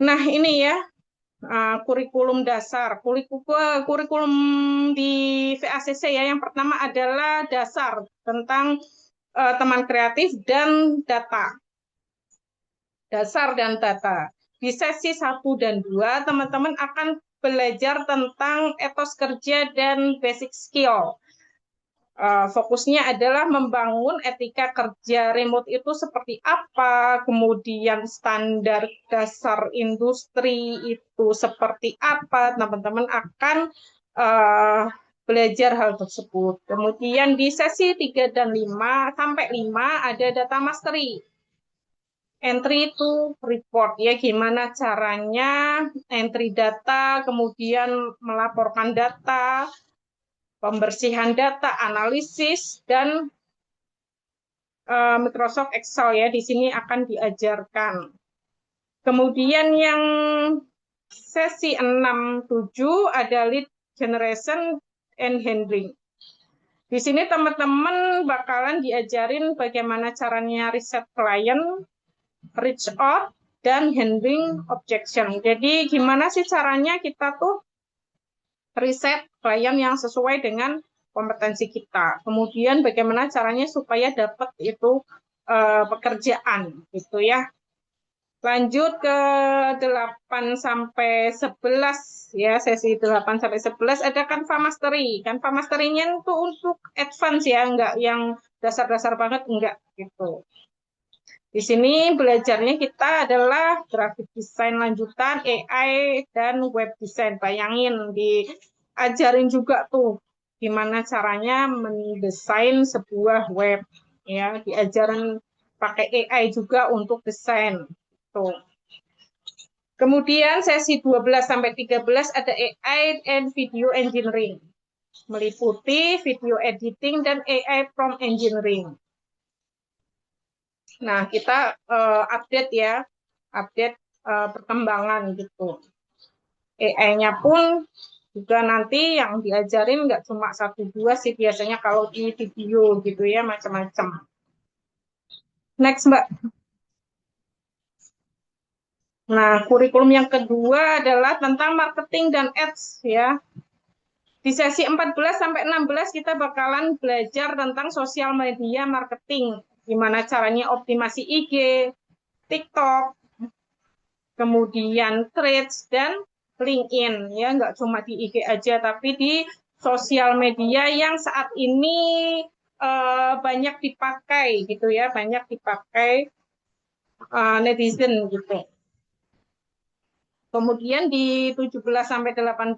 S2: Nah, ini ya, kurikulum dasar. Kurikulum di VACC ya, yang pertama adalah dasar tentang teman kreatif dan data. Dasar dan data. Di sesi 1 dan 2, teman-teman akan belajar tentang etos kerja dan basic skill. Fokusnya adalah membangun etika kerja remote itu seperti apa, kemudian standar dasar industri itu seperti apa, teman-teman akan uh, belajar hal tersebut. Kemudian di sesi 3 dan 5 sampai 5 ada data mastery. Entry to report ya, gimana caranya entry data, kemudian melaporkan data, pembersihan data, analisis, dan Microsoft Excel ya, di sini akan diajarkan. Kemudian yang sesi 6-7 ada lead generation and handling. Di sini teman-teman bakalan diajarin bagaimana caranya riset klien, reach out, dan handling objection. Jadi gimana sih caranya kita tuh riset klien yang sesuai dengan kompetensi kita. Kemudian bagaimana caranya supaya dapat itu pekerjaan gitu ya. Lanjut ke 8 sampai 11 ya, sesi 8 sampai 11 ada Canva Mastery. Canva Mastery-nya itu untuk advance ya, enggak yang dasar-dasar banget enggak gitu. Di sini belajarnya kita adalah graphic design lanjutan, AI, dan web design. Bayangin, diajarin juga tuh gimana caranya mendesain sebuah web. Ya, diajarin pakai AI juga untuk desain. Tuh. Kemudian sesi 12 sampai 13 ada AI and video engineering. Meliputi video editing dan AI prompt engineering. Nah, kita update ya, update perkembangan gitu. AI-nya pun juga nanti yang diajarin nggak cuma 1 2 sih, biasanya kalau di video gitu ya, macam-macam. Next, Mbak. Nah, kurikulum yang kedua adalah tentang marketing dan ads ya. Di sesi 14 sampai 16 kita bakalan belajar tentang sosial media marketing. Gimana caranya optimasi IG, TikTok, kemudian Threads dan LinkedIn ya, nggak cuma di IG aja tapi di sosial media yang saat ini banyak dipakai gitu ya, banyak dipakai netizen gitu. Kemudian di 17 sampai 18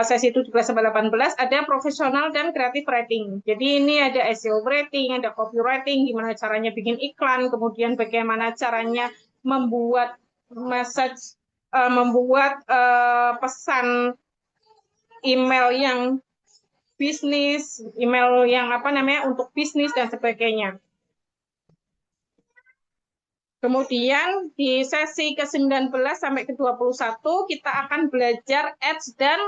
S2: sesi 17 sampai 18 ada profesional dan creative writing. Jadi ini ada SEO writing, ada copywriting, gimana caranya bikin iklan, kemudian bagaimana caranya membuat message, membuat pesan email yang bisnis, email yang apa namanya untuk bisnis dan sebagainya. Kemudian di sesi ke-19 sampai ke-21 kita akan belajar ads dan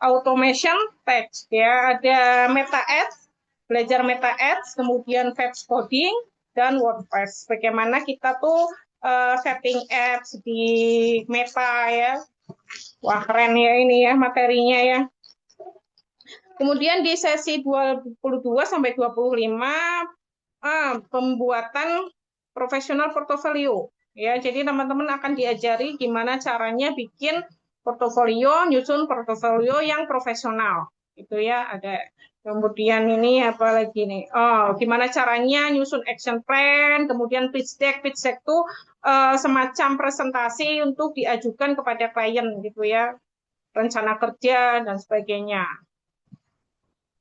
S2: automation text ya. Ada meta ads, belajar meta ads, kemudian page coding dan WordPress. Bagaimana kita tuh setting ads di meta ya. Wah, keren ya ini ya materinya ya. Kemudian di sesi 22 sampai 25 pembuatan profesional portofolio. Ya, jadi teman-teman akan diajari gimana caranya bikin portofolio, nyusun portofolio yang profesional. Itu ya, ada. Kemudian ini apa lagi nih? Oh, gimana caranya nyusun action plan, kemudian pitch deck. Pitch deck itu semacam presentasi untuk diajukan kepada klien gitu ya. Rencana kerja dan sebagainya.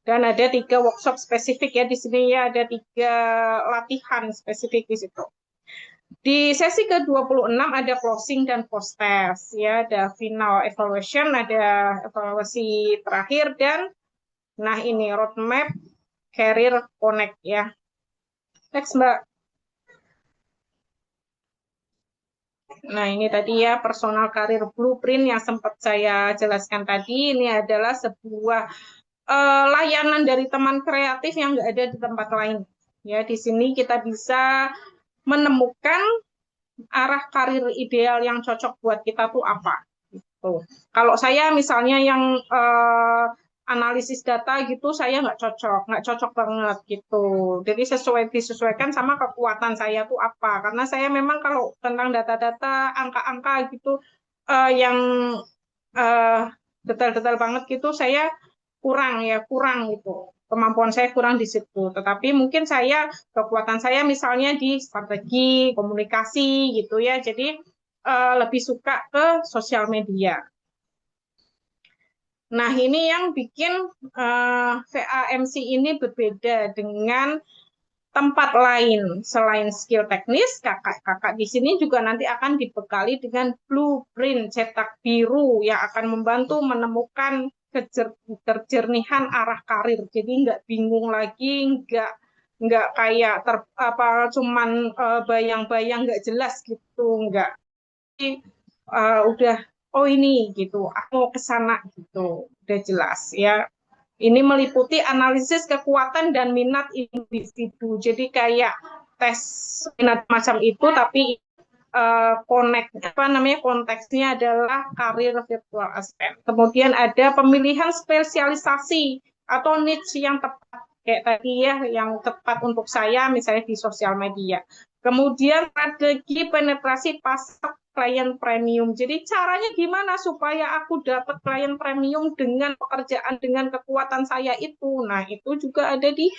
S2: Dan ada 3 workshop spesifik ya di sini ya, ada 3 latihan spesifik di situ. Di sesi ke-26 ada closing dan post test ya, ada final evaluation, ada evaluasi terakhir dan nah ini roadmap career connect ya. Next Mbak. Nah, ini tadi ya personal career blueprint yang sempat saya jelaskan tadi. Ini adalah sebuah layanan dari teman kreatif yang nggak ada di tempat lain. Ya, di sini kita bisa menemukan arah karir ideal yang cocok buat kita tuh apa. Tuh. Kalau saya misalnya yang analisis data gitu, saya nggak cocok banget gitu. Jadi disesuaikan sama kekuatan saya tuh apa. Karena saya memang kalau tentang data-data, angka-angka gitu, yang eh, detail-detail banget gitu, saya kurang gitu. Kemampuan saya kurang di situ. Tetapi mungkin kekuatan saya misalnya di strategi, komunikasi gitu ya. Jadi lebih suka ke sosial media. Nah, ini yang bikin VAMC ini berbeda dengan tempat lain. Selain skill teknis, kakak-kakak di sini juga nanti akan dibekali dengan blueprint cetak biru yang akan membantu menemukan kejernihan arah karir. Jadi nggak bingung lagi, nggak kayak apa cuman bayang-bayang nggak jelas gitu, nggak. Udah oh ini gitu, aku mau ke sana gitu, udah jelas ya. Ini meliputi analisis kekuatan dan minat individu. Jadi kayak tes minat macam itu, tapi apa namanya konteksnya adalah karir virtual assistant. Kemudian ada pemilihan spesialisasi atau niche yang tepat kayak tadi ya, yang tepat untuk saya misalnya di sosial media. Kemudian strategi penetrasi pasar klien premium. Jadi caranya gimana supaya aku dapat klien premium dengan pekerjaan dengan kekuatan saya itu. Nah, itu juga ada di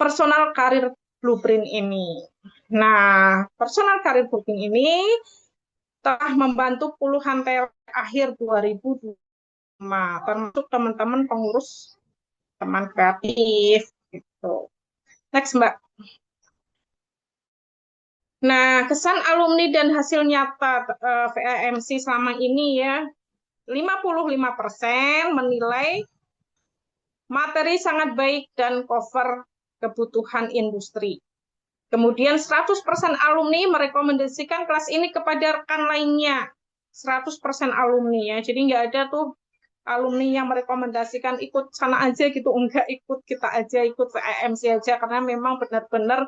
S2: personal career blueprint ini. Nah, personal career blueprint ini telah membantu puluhan talent akhir 2025, termasuk teman-teman pengurus teman kreatif gitu. Next, Mbak. Nah, kesan alumni dan hasil nyata VAMC selama ini ya, 55% menilai materi sangat baik dan cover kebutuhan industri. Kemudian 100% alumni merekomendasikan kelas ini kepada rekan lainnya. 100% alumni ya. Jadi nggak ada tuh alumni yang merekomendasikan ikut sana aja gitu. Enggak, ikut kita aja, ikut VAMC aja. Karena memang benar-benar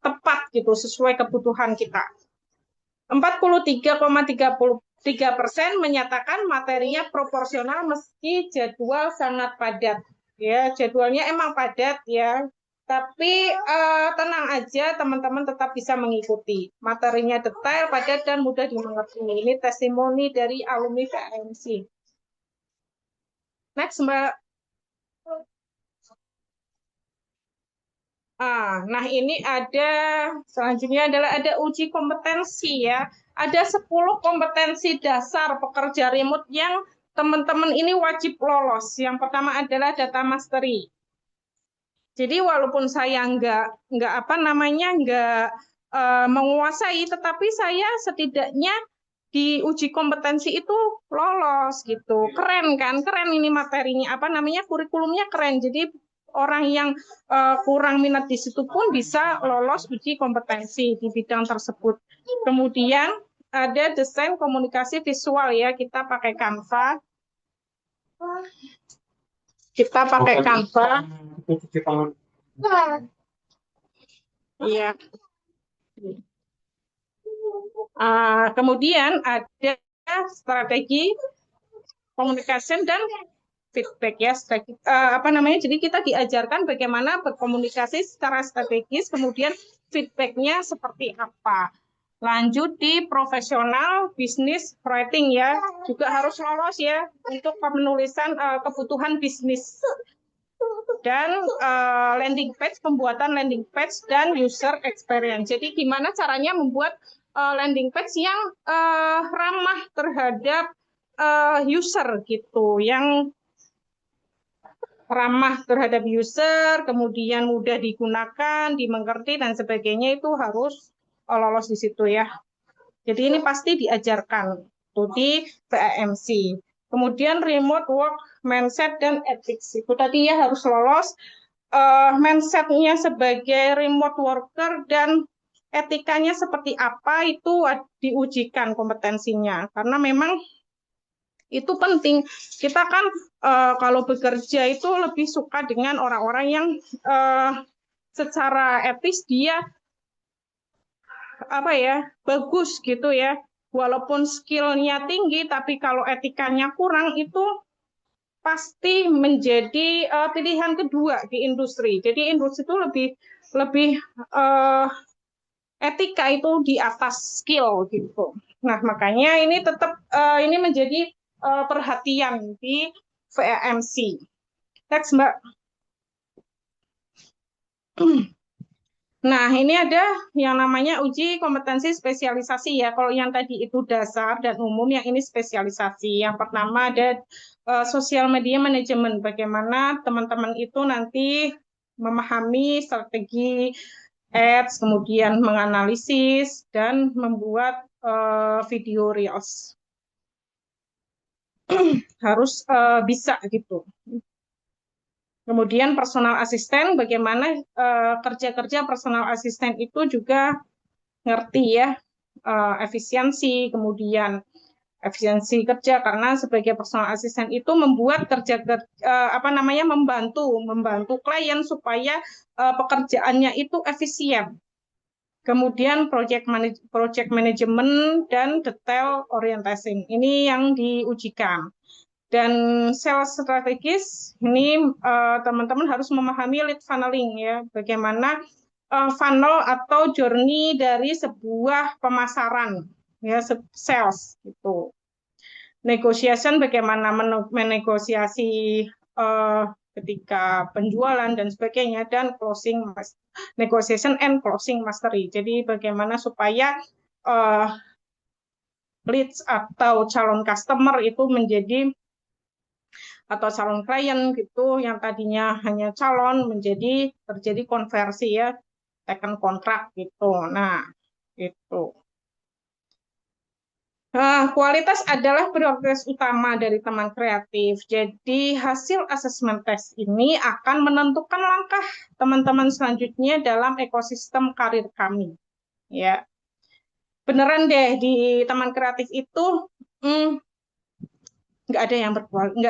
S2: tepat gitu, sesuai kebutuhan kita. 43,33% menyatakan materinya proporsional meski jadwal sangat padat. Ya, jadwalnya emang padat ya. Tapi tenang aja, teman-teman tetap bisa mengikuti. Materinya detail, padat, dan mudah dimengerti. Ini testimoni dari alumni VMC. Next, Mbak. Nah ini selanjutnya adalah ada uji kompetensi ya. Ada 10 kompetensi dasar pekerja remote yang teman-teman ini wajib lolos. Yang pertama adalah data mastery. Jadi walaupun saya nggak apa namanya menguasai, tetapi saya setidaknya di uji kompetensi itu lolos gitu. Keren kan? Keren ini materinya apa namanya kurikulumnya keren. Jadi orang yang kurang minat di situ pun bisa lolos uji kompetensi di bidang tersebut. Kemudian ada desain komunikasi visual ya, kita pakai Canva. Kita pakai Canva. Iya. Kemudian ada strategi komunikasi dan feedback ya, apa namanya, jadi kita diajarkan bagaimana berkomunikasi secara strategis, kemudian feedbacknya seperti apa. Lanjut di profesional business writing ya, juga harus lolos ya untuk penulisan kebutuhan bisnis dan landing page, pembuatan landing page dan user experience. Jadi gimana caranya membuat landing page yang ramah terhadap user gitu, yang ramah terhadap user, kemudian mudah digunakan, dimengerti dan sebagainya, itu harus lolos di situ ya. Jadi ini pasti diajarkan tuh di PAMC. Kemudian remote work mindset dan ethics itu tadi ya harus lolos mindsetnya sebagai remote worker dan etikanya seperti apa itu diujikan kompetensinya karena memang itu penting. Kita kan kalau bekerja itu lebih suka dengan orang-orang yang uh, secara etis dia apa ya bagus gitu ya. Walaupun skillnya tinggi, tapi kalau etikanya kurang itu pasti menjadi pilihan kedua di industri. Jadi industri itu lebih lebih uh, etika itu di atas skill gitu. Nah makanya ini tetap ini menjadi perhatian di VAMC. Next Mbak. Nah, ini ada yang namanya uji kompetensi spesialisasi ya. Kalau yang tadi itu dasar dan umum, yang ini spesialisasi. Yang pertama ada sosial media manajemen. Bagaimana teman-teman itu nanti memahami strategi ads, kemudian menganalisis dan membuat video reels. Harus bisa gitu. Kemudian personal asisten, bagaimana kerja-kerja personal asisten itu juga ngerti ya efisiensi, kemudian efisiensi kerja karena sebagai personal asisten itu membuat kerja apa namanya membantu klien supaya pekerjaannya itu efisien. Kemudian project management dan detail orientation ini yang diujikan. Dan sales strategis ini teman-teman harus memahami lead funneling ya, bagaimana funnel atau journey dari sebuah pemasaran ya sales gitu. Negotiation bagaimana menegosiasi uh, ketika penjualan dan sebagainya dan negotiation and closing mastery. Jadi bagaimana supaya uh, leads atau calon customer itu menjadi atau calon klien gitu yang tadinya hanya calon menjadi terjadi konversi ya, tekan kontrak gitu. Nah, itu. Kualitas adalah prioritas utama dari teman kreatif. Jadi hasil asesmen tes ini akan menentukan langkah teman-teman selanjutnya dalam ekosistem karir kami. Ya, beneran deh di teman kreatif itu hmm, nggak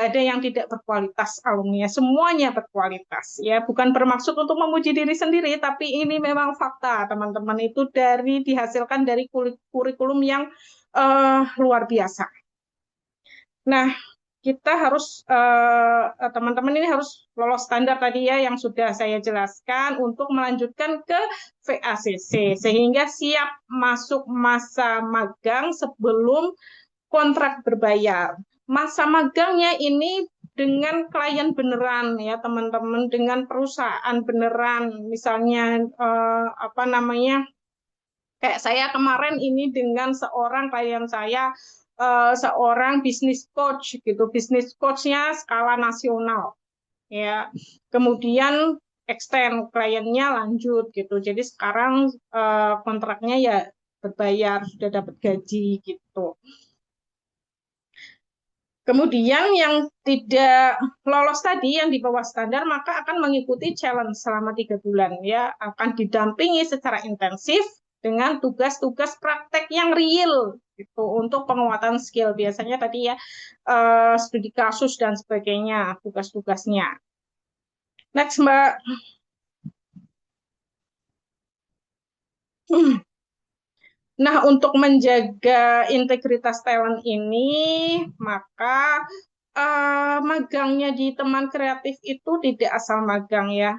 S2: ada yang tidak berkualitas alumni, semuanya berkualitas ya, bukan bermaksud untuk memuji diri sendiri tapi ini memang fakta teman-teman itu dari dihasilkan dari kurikulum yang luar biasa. Nah kita harus teman-teman ini harus lolos standar tadi ya yang sudah saya jelaskan untuk melanjutkan ke VACC sehingga siap masuk masa magang sebelum kontrak berbayar. Masa magangnya ini dengan klien beneran ya teman-teman, dengan perusahaan beneran, misalnya apa namanya, kayak saya kemarin ini dengan seorang klien saya, seorang bisnis coach gitu, bisnis coachnya skala nasional ya, kemudian extend kliennya lanjut gitu, jadi sekarang kontraknya ya berbayar sudah dapat gaji gitu. Kemudian yang tidak lolos tadi, yang di bawah standar, maka akan mengikuti challenge selama 3 bulan. Ya, akan didampingi secara intensif dengan tugas-tugas praktek yang real gitu untuk penguatan skill. Biasanya tadi ya studi kasus dan sebagainya tugas-tugasnya. Next Mbak. Nah, untuk menjaga integritas talent ini, maka magangnya di teman kreatif itu tidak asal magang ya.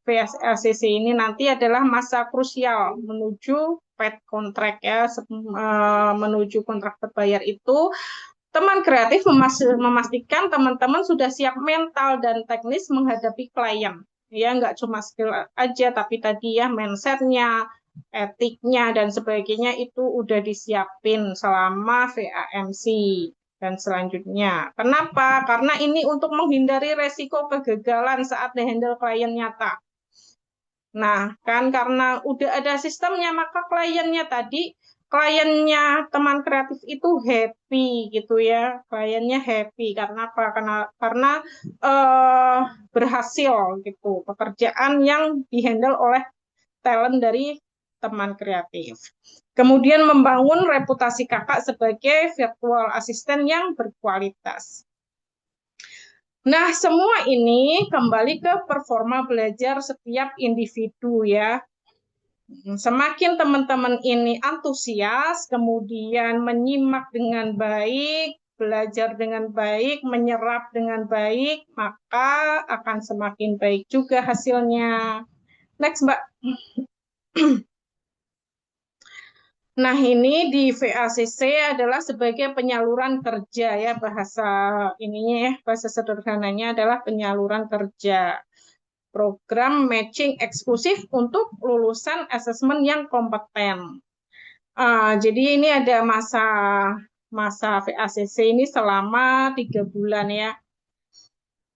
S2: PSLCC ini nanti adalah masa krusial menuju paid contract ya, menuju kontrak berbayar itu. Teman kreatif memastikan teman-teman sudah siap mental dan teknis menghadapi klien. Ya, nggak cuma skill aja, tapi tadi ya mindsetnya, etiknya dan sebagainya itu udah disiapin selama VAMC dan selanjutnya. Kenapa? Karena ini untuk menghindari resiko kegagalan saat dihandle klien nyata. Nah, kan karena udah ada sistemnya, maka kliennya teman kreatif itu happy gitu ya. Kliennya happy karena apa? Karena eh, berhasil gitu. Pekerjaan yang dihandle oleh talent dari teman kreatif. Kemudian membangun reputasi kakak sebagai virtual assistant yang berkualitas. Nah, semua ini kembali ke performa belajar setiap individu ya. Semakin teman-teman ini antusias, kemudian menyimak dengan baik, belajar dengan baik, menyerap dengan baik, maka akan semakin baik juga hasilnya. Next, Mbak. Nah, ini di VACC adalah sebagai penyaluran kerja ya, bahasa ininya ya, bahasa sederhananya adalah penyaluran kerja. Program matching eksklusif untuk lulusan asesmen yang kompeten. Jadi ini ada masa masa VACC ini selama 3 bulan ya.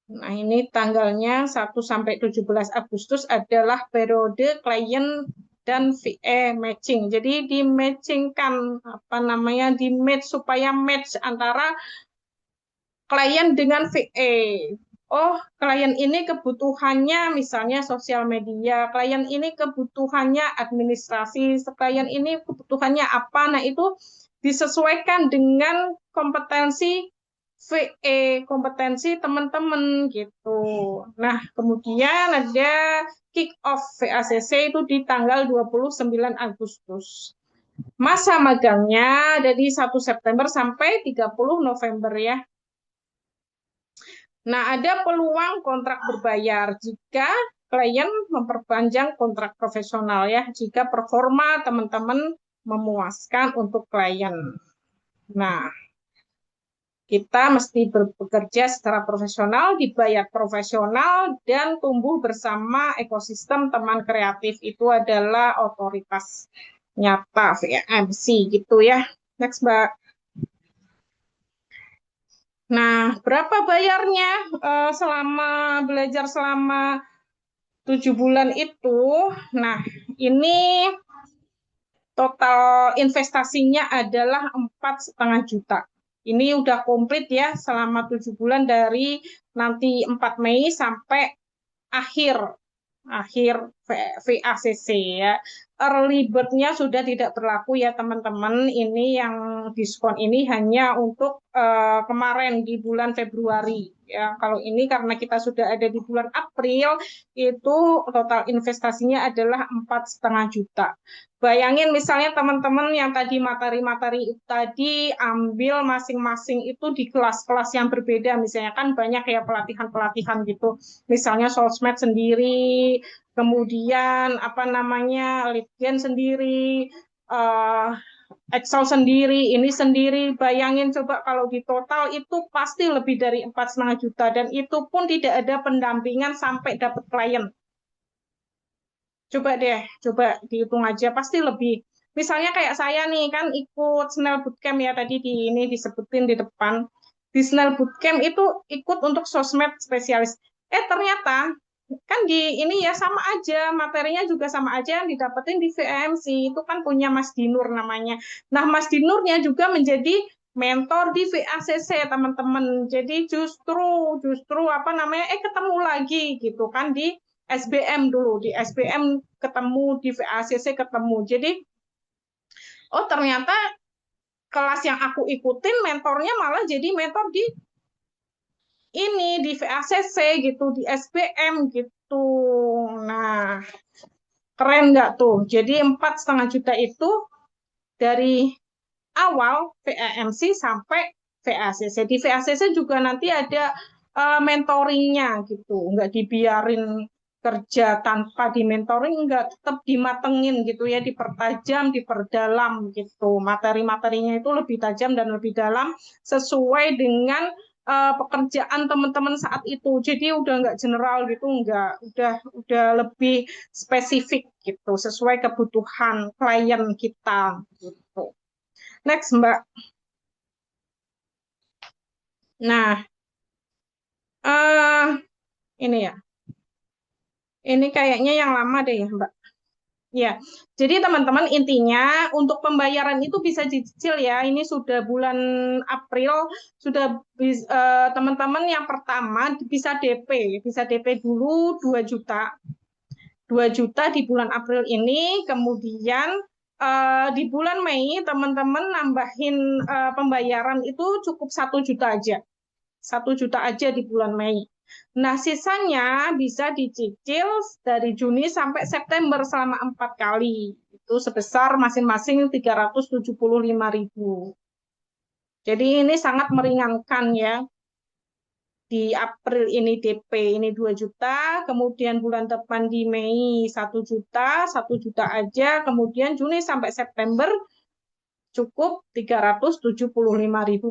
S2: Nah, ini tanggalnya 1 sampai 17 Agustus adalah periode klien dan VA matching. Jadi di matchingkan apa namanya di match supaya match antara klien dengan VA. Oh, klien ini kebutuhannya misalnya sosial media, klien ini kebutuhannya administrasi, klien ini kebutuhannya apa. Nah, itu disesuaikan dengan kompetensi VE, kompetensi teman-teman gitu. Nah, kemudian ada kick off VACC itu di tanggal 29 Agustus. Masa magangnya dari 1 September sampai 30 November ya. Nah, ada peluang kontrak berbayar jika klien memperpanjang kontrak profesional ya, jika performa teman-teman memuaskan untuk klien. Nah, kita mesti bekerja secara profesional, dibayar profesional, dan tumbuh bersama ekosistem teman kreatif itu adalah otoritas nyata VMC gitu ya. Next, Mbak. Nah, berapa bayarnya selama belajar selama 7 bulan itu? Nah, ini total investasinya adalah 4,5 juta. Ini udah komplit ya selama 7 bulan dari nanti 4 Mei sampai akhir akhir VACC ya. Early bird-nya sudah tidak berlaku ya teman-teman. Ini yang diskon ini hanya untuk kemarin di bulan Februari ya. Kalau ini karena kita sudah ada di bulan April, itu total investasinya adalah 4,5 juta. Bayangin misalnya teman-teman yang tadi materi-materi tadi ambil masing-masing itu di kelas-kelas yang berbeda, misalnya kan banyak ya pelatihan-pelatihan gitu, misalnya sosmed sendiri, kemudian apa namanya Litgen sendiri, uh, Excel sendiri, ini sendiri. Bayangin coba kalau di total itu pasti lebih dari 4,5 juta dan itu pun tidak ada pendampingan sampai dapat klien. Coba deh, coba dihitung aja, pasti lebih. Misalnya kayak saya nih kan ikut Snell Bootcamp ya tadi di ini disebutin di depan. Di Snell Bootcamp itu ikut untuk sosmed spesialis. Ternyata kan di ini ya sama aja, materinya juga sama aja yang didapetin di VMC. Itu kan punya Mas Dinur namanya. Nah, Mas Dinurnya juga menjadi mentor di VACC teman-teman. Jadi justru justru apa namanya ketemu lagi gitu kan di SBM dulu, di SBM ketemu, di VACC ketemu. Jadi, oh ternyata kelas yang aku ikutin mentornya malah jadi mentor di ini, di VACC gitu, di SBM gitu. Nah, keren nggak tuh? Jadi 4,5 juta itu dari awal VAMC sampai VACC. Di VACC juga nanti ada mentoringnya gitu, nggak dibiarin kerja tanpa di mentoring, nggak tetap dimatengin gitu ya, dipertajam, diperdalam gitu. Materi-materinya itu lebih tajam dan lebih dalam sesuai dengan pekerjaan teman-teman saat itu. Jadi udah nggak general gitu, nggak, udah lebih spesifik gitu, sesuai kebutuhan klien kita gitu. Next, Mbak. Nah, ini ya. Ini kayaknya yang lama deh ya, Mbak. Ya, jadi teman-teman intinya untuk pembayaran itu bisa dicicil ya. Ini sudah bulan April, sudah teman-teman yang pertama bisa DP, bisa DP dulu 2 juta. 2 juta di bulan April ini, kemudian di bulan Mei teman-teman nambahin pembayaran itu cukup 1 juta aja. 1 juta aja di bulan Mei. Nah, sisanya bisa dicicil dari Juni sampai September selama 4 kali. Itu sebesar masing-masing 375.000. Jadi ini sangat meringankan ya. Di April ini DP ini 2 juta, kemudian bulan depan di Mei 1 juta, 1 juta aja, kemudian Juni sampai September cukup 375.000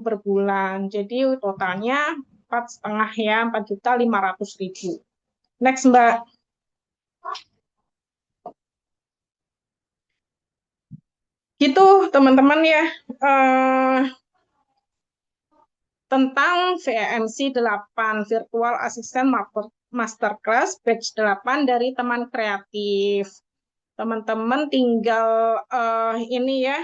S2: per bulan. Jadi totalnya 4,5 ya, 4.500.000. Next Mbak, gitu teman-teman ya, eh, tentang VMC 8 Virtual Assistant Masterclass Batch 8 dari teman kreatif. Teman-teman tinggal ini ya.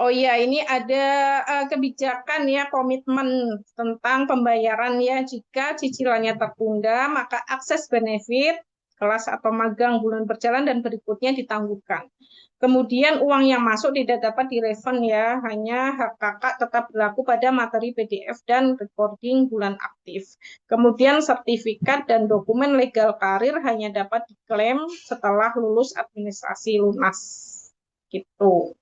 S2: Oh iya, ini ada kebijakan ya, komitmen tentang pembayaran ya. Jika cicilannya tertunda, maka akses benefit kelas atau magang bulan berjalan dan berikutnya ditangguhkan. Kemudian uang yang masuk tidak dapat direfund ya, hanya hak kakak tetap berlaku pada materi PDF dan recording bulan aktif. Kemudian sertifikat dan dokumen legal karir hanya dapat diklaim setelah lulus administrasi lunas. Gitu.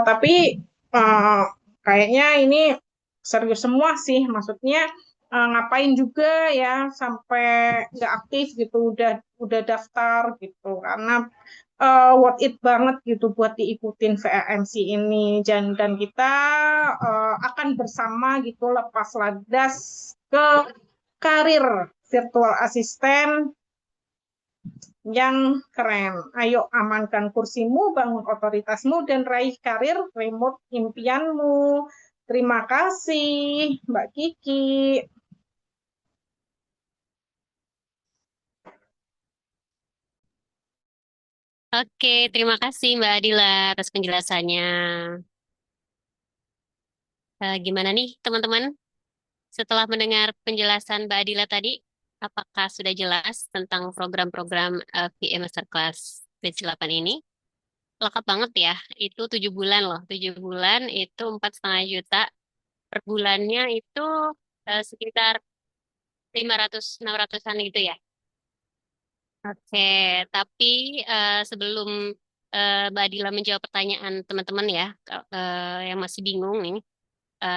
S2: Tapi uh, kayaknya ini serius semua sih, maksudnya ngapain juga ya sampai nggak aktif gitu, udah daftar gitu, karena worth it banget gitu buat diikutin VAMC ini, dan kita akan bersama gitu lepas landas ke karir virtual assistant yang keren. Ayo amankan kursimu, bangun otoritasmu, dan raih karir remote impianmu. Terima kasih, Mbak Kiki.
S1: Oke, terima kasih Mbak Adila atas penjelasannya. Gimana nih teman-teman? Setelah mendengar penjelasan Mbak Adila tadi, apakah sudah jelas tentang program-program VA Masterclass Batch 8 ini? Lengkap banget ya, itu 7 bulan loh. 7 bulan itu 4,5 juta. Per bulannya itu sekitar 500-600-an gitu ya. Oke, tapi sebelum Mbak Adila menjawab pertanyaan teman-teman ya, yang masih bingung nih,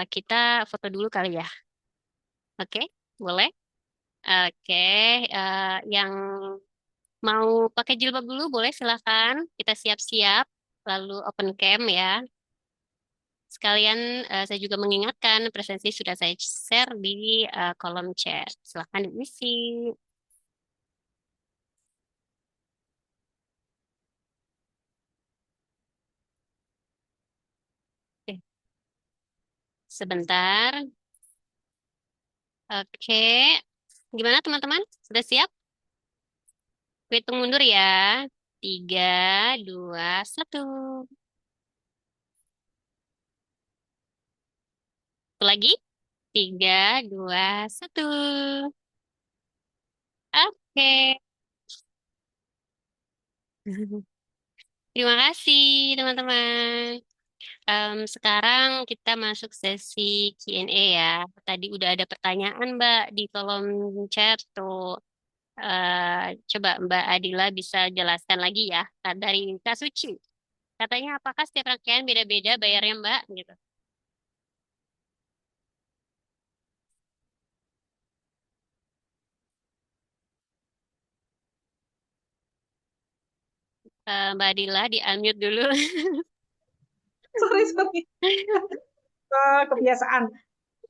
S1: kita foto dulu kali ya. Oke, boleh? Oke, yang mau pakai jilbab dulu boleh silahkan. Kita siap-siap, lalu open cam ya. Sekalian saya juga mengingatkan presensi sudah saya share di kolom chat. Silahkan diisi. Oke, sebentar. Oke, gimana teman-teman? Sudah siap? Hitung mundur ya. 3, 2, 1. Satu lagi. 3, 2, 1. Oke. Terima kasih teman-teman. Sekarang kita masuk sesi Q&A ya. Tadi udah ada pertanyaan Mbak di kolom chat tuh. Coba Mbak Adila bisa jelaskan lagi ya. Dari Kak Suci. Katanya apakah setiap rangkaian beda-beda bayarnya Mbak? Gitu. Mbak Adila di unmute dulu.
S2: Sorry, sorry. Kebiasaan.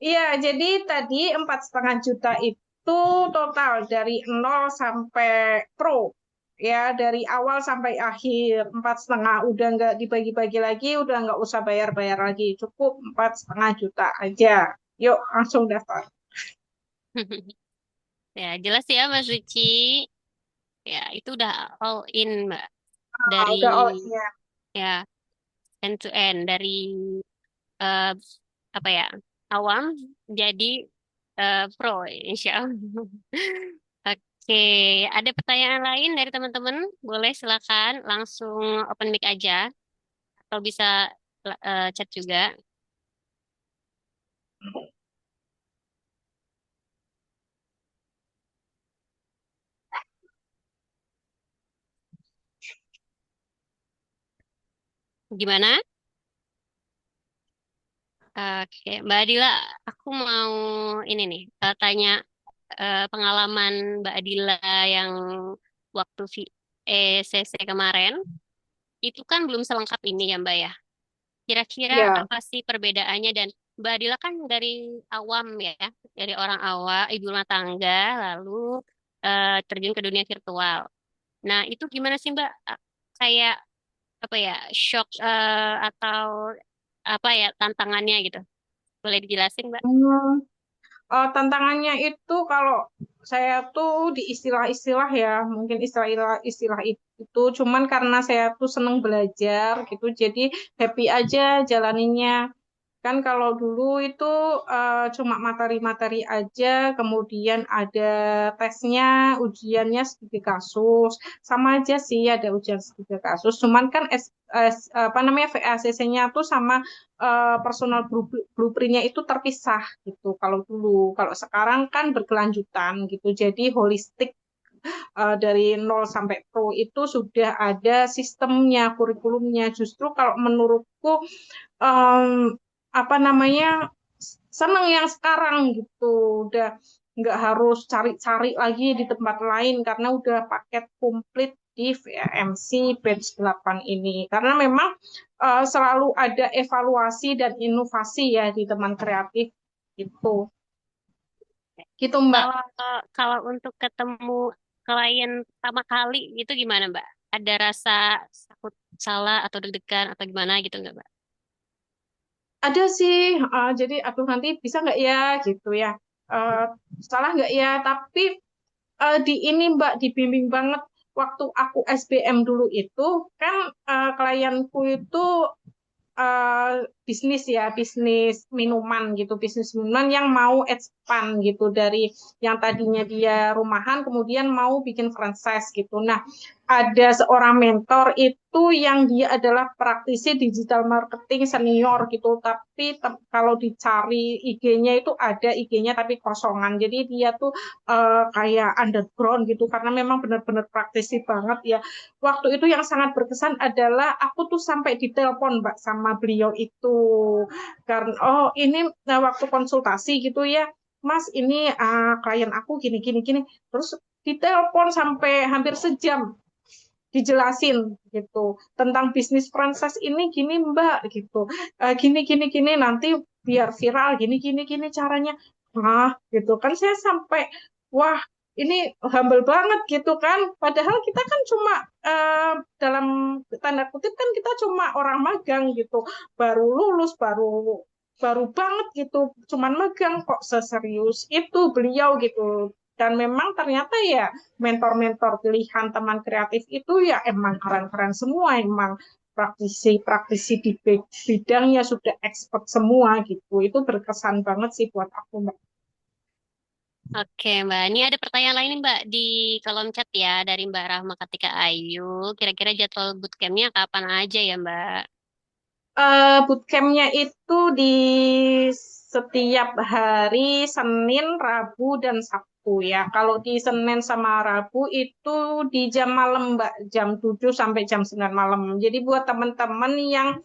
S2: Iya, jadi tadi 4,5 juta itu total dari nol sampai pro. Ya, dari awal sampai akhir 4,5, udah nggak dibagi-bagi lagi, udah nggak usah bayar-bayar lagi, cukup 4,5 juta aja. Yuk, langsung daftar.
S1: Ya, jelas ya Mbak Suci. Ya, itu udah all in Mbak.
S2: Ah,
S1: Dari
S2: udah oh iya.
S1: ya end to end dari eh, apa ya awam jadi pro insya Allah. Oke, ada pertanyaan lain dari teman-teman? Boleh silakan langsung open mic aja atau bisa chat juga. Gimana? Oke, Mbak Adila, aku mau ini nih tanya pengalaman Mbak Adila yang waktu ECC kemarin itu kan belum selengkap ini ya Mbak ya. Kira-kira
S2: Iya.
S1: apa sih perbedaannya dan Mbak Adila kan dari awam ya, dari orang awam, ibu rumah tangga, lalu terjun ke dunia virtual. Nah, itu gimana sih Mbak? Kayak apa ya, shock atau apa ya tantangannya gitu? Boleh dijelasin Mbak?
S2: Hmm. Tantangannya itu kalau saya tuh di istilah-istilah ya, mungkin istilah-istilah itu, cuman karena saya tuh seneng belajar gitu, jadi happy aja jalaninnya. Kan kalau dulu itu cuma materi-materi aja, kemudian ada tesnya, ujiannya studi kasus, sama aja sih ada ujian studi kasus. Cuman kan apa namanya VACC-nya tuh sama personal blueprint-nya itu terpisah gitu. Kalau dulu, kalau sekarang kan berkelanjutan gitu. Jadi holistik dari nol sampai pro itu sudah ada sistemnya, kurikulumnya. Justru kalau menurutku em, apa namanya seneng yang sekarang gitu udah nggak harus cari-cari lagi di tempat lain karena udah paket komplit di VMC batch 8 ini karena memang selalu ada evaluasi dan inovasi ya di teman kreatif gitu gitu Mbak.
S1: Kalau kalau untuk ketemu klien pertama kali itu gimana Mbak? Ada rasa takut salah atau deg-degan atau gimana gitu nggak Mbak?
S2: Ada sih jadi aduh nanti bisa nggak ya gitu ya. Eh, Salah nggak ya tapi di ini Mbak dibimbing banget waktu aku SBM dulu itu kan klienku itu bisnis ya, bisnis minuman gitu, bisnis minuman yang mau expand gitu dari yang tadinya dia rumahan kemudian mau bikin franchise gitu. Nah, ada seorang mentor itu yang dia adalah praktisi digital marketing senior gitu, tapi kalau dicari IG-nya itu ada IG-nya tapi kosongan. Jadi dia tuh kayak underground gitu karena memang benar-benar praktisi banget ya. Waktu itu yang sangat berkesan adalah aku tuh sampai ditelepon Mbak sama beliau itu karena oh ini waktu konsultasi gitu ya Mas ini klien aku gini gini gini terus ditelepon sampai hampir sejam dijelasin gitu tentang bisnis franchise ini gini Mbak gitu. Gini gini gini nanti biar viral gini gini gini caranya gitu kan saya sampai wah ini humble banget gitu kan padahal kita kan cuma dalam tanda kutip kan kita cuma orang magang gitu baru lulus baru baru banget gitu cuman magang kok seserius itu beliau gitu dan memang ternyata ya mentor-mentor pilihan teman kreatif itu ya emang keren-keren semua, emang praktisi-praktisi di bidangnya sudah expert semua gitu. Itu berkesan banget sih buat aku, Mbak.
S1: Oke Mbak, ini ada pertanyaan lain nih Mbak di kolom chat ya dari Mbak Rahma Katika Ayu. Kira-kira jadwal bootcampnya kapan aja ya Mbak?
S2: Bootcampnya itu di setiap hari Senin, Rabu, dan Sabtu ya. Kalau di Senin sama Rabu itu di jam malam, Mbak, jam 7 sampai jam 9 malam. Jadi buat teman-teman yang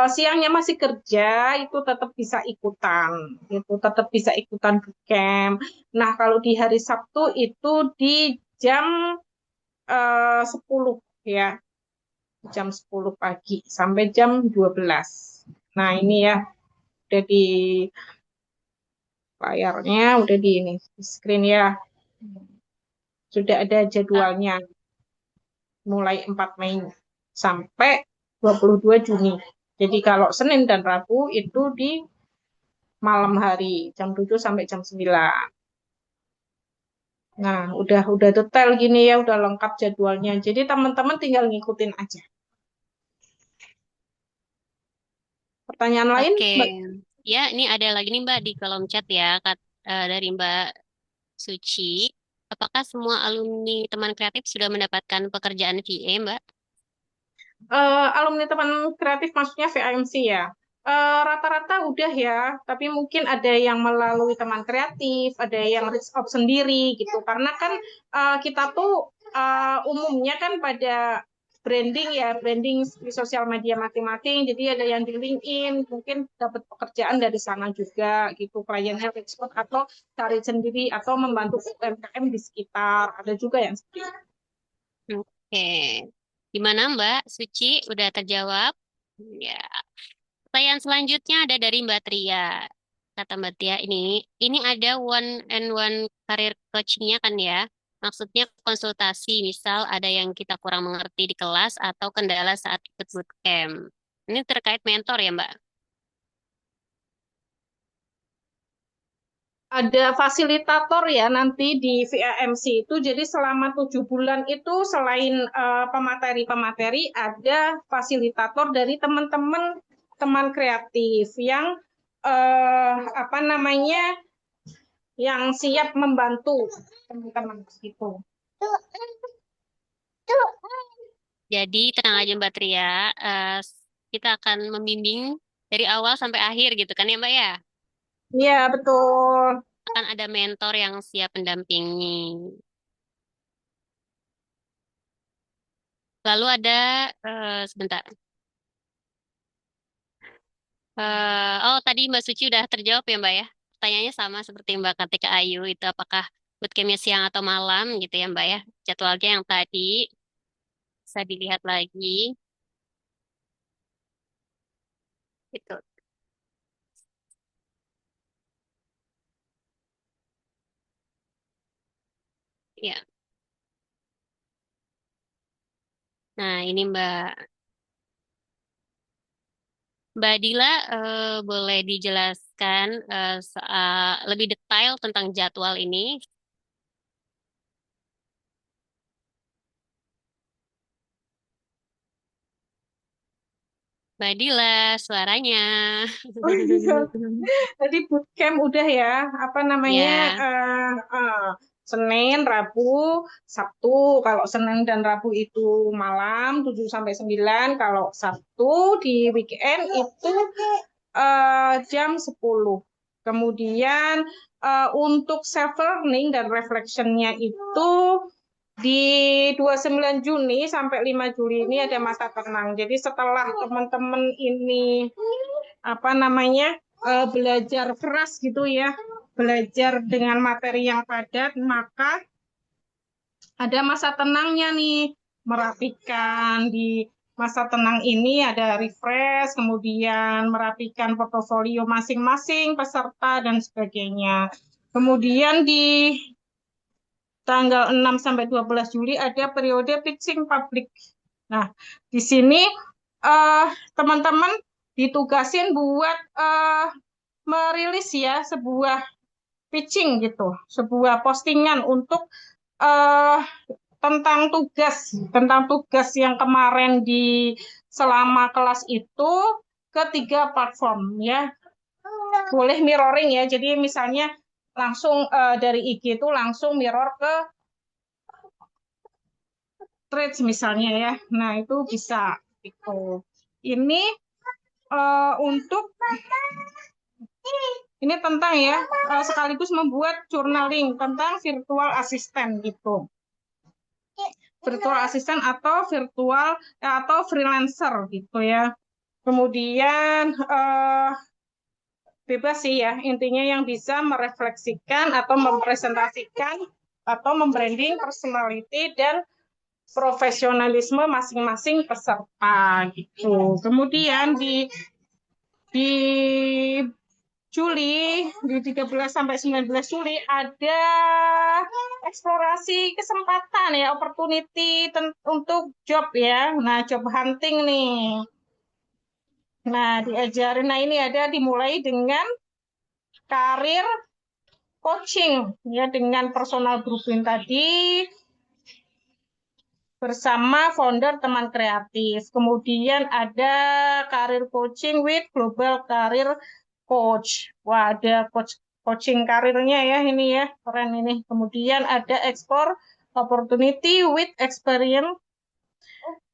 S2: siangnya masih kerja itu tetap bisa ikutan. Itu tetap bisa ikutan bootcamp. Nah, kalau di hari Sabtu itu di jam 10 ya jam 10 pagi sampai jam 12. Nah, ini ya udah di layarnya, udah di ini di screen ya. Sudah ada
S1: Ah,
S2: jadwalnya mulai 4 Mei sampai 22 Juni. Jadi kalau Senin dan Rabu itu di malam hari jam 7 sampai jam 9. Nah, udah detail gini ya, udah lengkap jadwalnya. Jadi teman-teman tinggal ngikutin aja. Pertanyaan lain,
S1: Oke,
S2: Mbak?
S1: ya ini ada lagi nih Mbak di kolom chat ya dari Mbak Suci. Apakah semua alumni teman kreatif sudah mendapatkan pekerjaan VA, Mbak?
S2: Alumni teman kreatif maksudnya VAMC ya. Rata-rata udah ya, tapi mungkin ada yang melalui teman kreatif, ada yang reach out sendiri gitu. Karena kan kita tuh umumnya kan pada branding ya, branding di sosial media masing-masing. Jadi ada yang di LinkedIn, mungkin dapat pekerjaan dari sana juga gitu. Kliennya reach out atau cari sendiri atau membantu UMKM di sekitar. Ada juga yang seperti itu.
S1: Oke. Gimana Mbak Suci? Udah terjawab? Ya. Pertanyaan selanjutnya ada dari Mbak Tria. Kata Mbak Tia ini ada one and one career coachingnya kan ya? Maksudnya konsultasi, misal ada yang kita kurang mengerti di kelas atau kendala saat ikut bootcamp. Ini terkait mentor ya Mbak?
S2: Ada fasilitator ya nanti di VAMC itu. Jadi selama 7 bulan itu selain pemateri-pemateri, ada fasilitator dari teman-teman teman kreatif yang apa namanya, yang siap membantu teman-teman gitu.
S1: Jadi tenang aja Mbak Tria, eh, kita akan membimbing dari awal sampai akhir gitu kan ya Mbak ya?
S2: Iya betul.
S1: Akan ada mentor yang siap mendampingi. Lalu ada, sebentar. Oh, tadi Mbak Suci udah terjawab ya, Mbak ya? Pertanyaannya sama seperti Mbak Kartika Ayu, itu apakah bootcampnya siang atau malam gitu ya, Mbak ya? Jadwalnya yang tadi bisa dilihat lagi. Gitu. Ya. Nah, ini Mbak Dila, boleh dijelaskan lebih detail tentang jadwal ini? Mbak Dila, suaranya.
S2: Oh iya. Tadi bootcamp udah ya, apa namanya,
S1: Ya.
S2: eh eh, Senin, Rabu, Sabtu. Kalau Senin dan Rabu itu malam 7 sampai 9. Kalau Sabtu di weekend itu jam 10. Kemudian untuk self learning dan reflectionnya itu di 29 Juni sampai 5 Juli ini ada masa tenang. Jadi setelah teman-teman ini apa namanya, belajar keras gitu ya, belajar dengan materi yang padat, maka ada masa tenangnya nih, merapikan di masa tenang ini, ada refresh, kemudian merapikan portofolio masing-masing peserta dan sebagainya. Kemudian di tanggal 6 sampai 12 Juli ada periode pitching publik. Nah, di sini eh, teman-teman ditugasin buat merilis ya sebuah pitching gitu, sebuah postingan untuk eh, tentang tugas yang kemarin di selama kelas itu ketiga platform ya. Boleh mirroring ya. Jadi misalnya langsung dari IG itu langsung mirror ke Threads misalnya ya. Nah, itu bisa itu. Ini untuk ini tentang ya, sekaligus membuat journaling tentang virtual assistant gitu. Virtual assistant atau atau freelancer gitu ya. Kemudian bebas sih ya, intinya yang bisa merefleksikan atau mempresentasikan atau membranding personality dan profesionalisme masing-masing peserta gitu. Kemudian di Juli, di 13 sampai 19 Juli ada eksplorasi kesempatan ya, opportunity untuk job ya. Nah, job hunting nih. Nah, diajarin. Nah, ini ada dimulai dengan karir coaching ya dengan personal grouping tadi bersama founder teman kreatif. Kemudian ada karir coaching with global career coach. Wah, ada coaching karirnya ya ini ya, keren ini. Kemudian ada explore opportunity with experience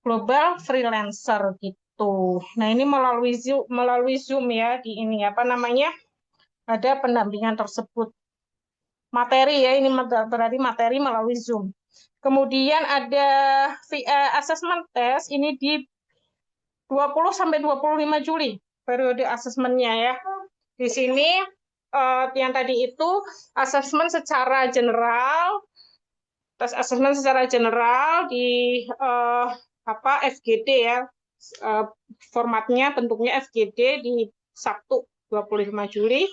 S2: global freelancer gitu. Nah, ini melalui Zoom ya di ini apa namanya? Ada pendampingan tersebut. Materi ya, ini berarti materi melalui Zoom. Kemudian ada assessment test ini di 20 sampai 25 Juli periode asesmennya ya. Di sini yang tadi itu asesmen secara general, tes asesmen secara general di eh, apa FGD ya. Eh, Formatnya bentuknya FGD di Sabtu 25 Juli.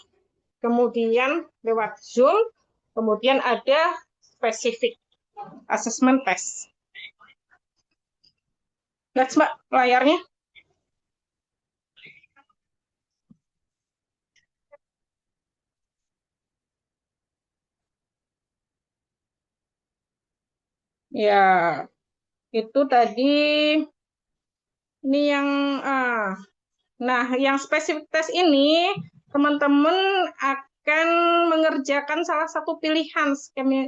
S2: Kemudian lewat Zoom, kemudian ada spesifik assessment test. Lihat Mbak layarnya. Ya, itu tadi ini yang nah, yang spesifik tes ini teman-teman akan mengerjakan salah satu pilihan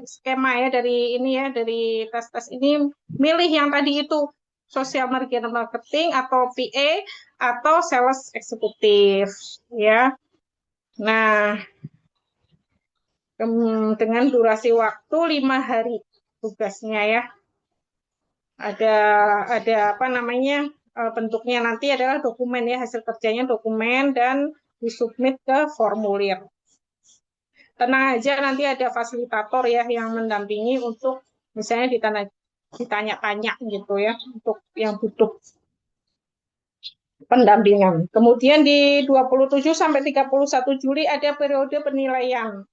S2: skema ya dari ini ya dari tes-tes ini milih yang tadi itu sosial marketing atau PA atau sales eksekutif ya. Nah, dengan durasi waktu 5 hari tugasnya ya. Ada apa namanya bentuknya nanti adalah dokumen ya hasil kerjanya dokumen dan disubmit ke formulir. Tenang aja nanti ada fasilitator ya yang mendampingi untuk misalnya ditanya-tanya gitu ya untuk yang butuh pendampingan. Kemudian di 27 sampai 31 Juli ada periode penilaian.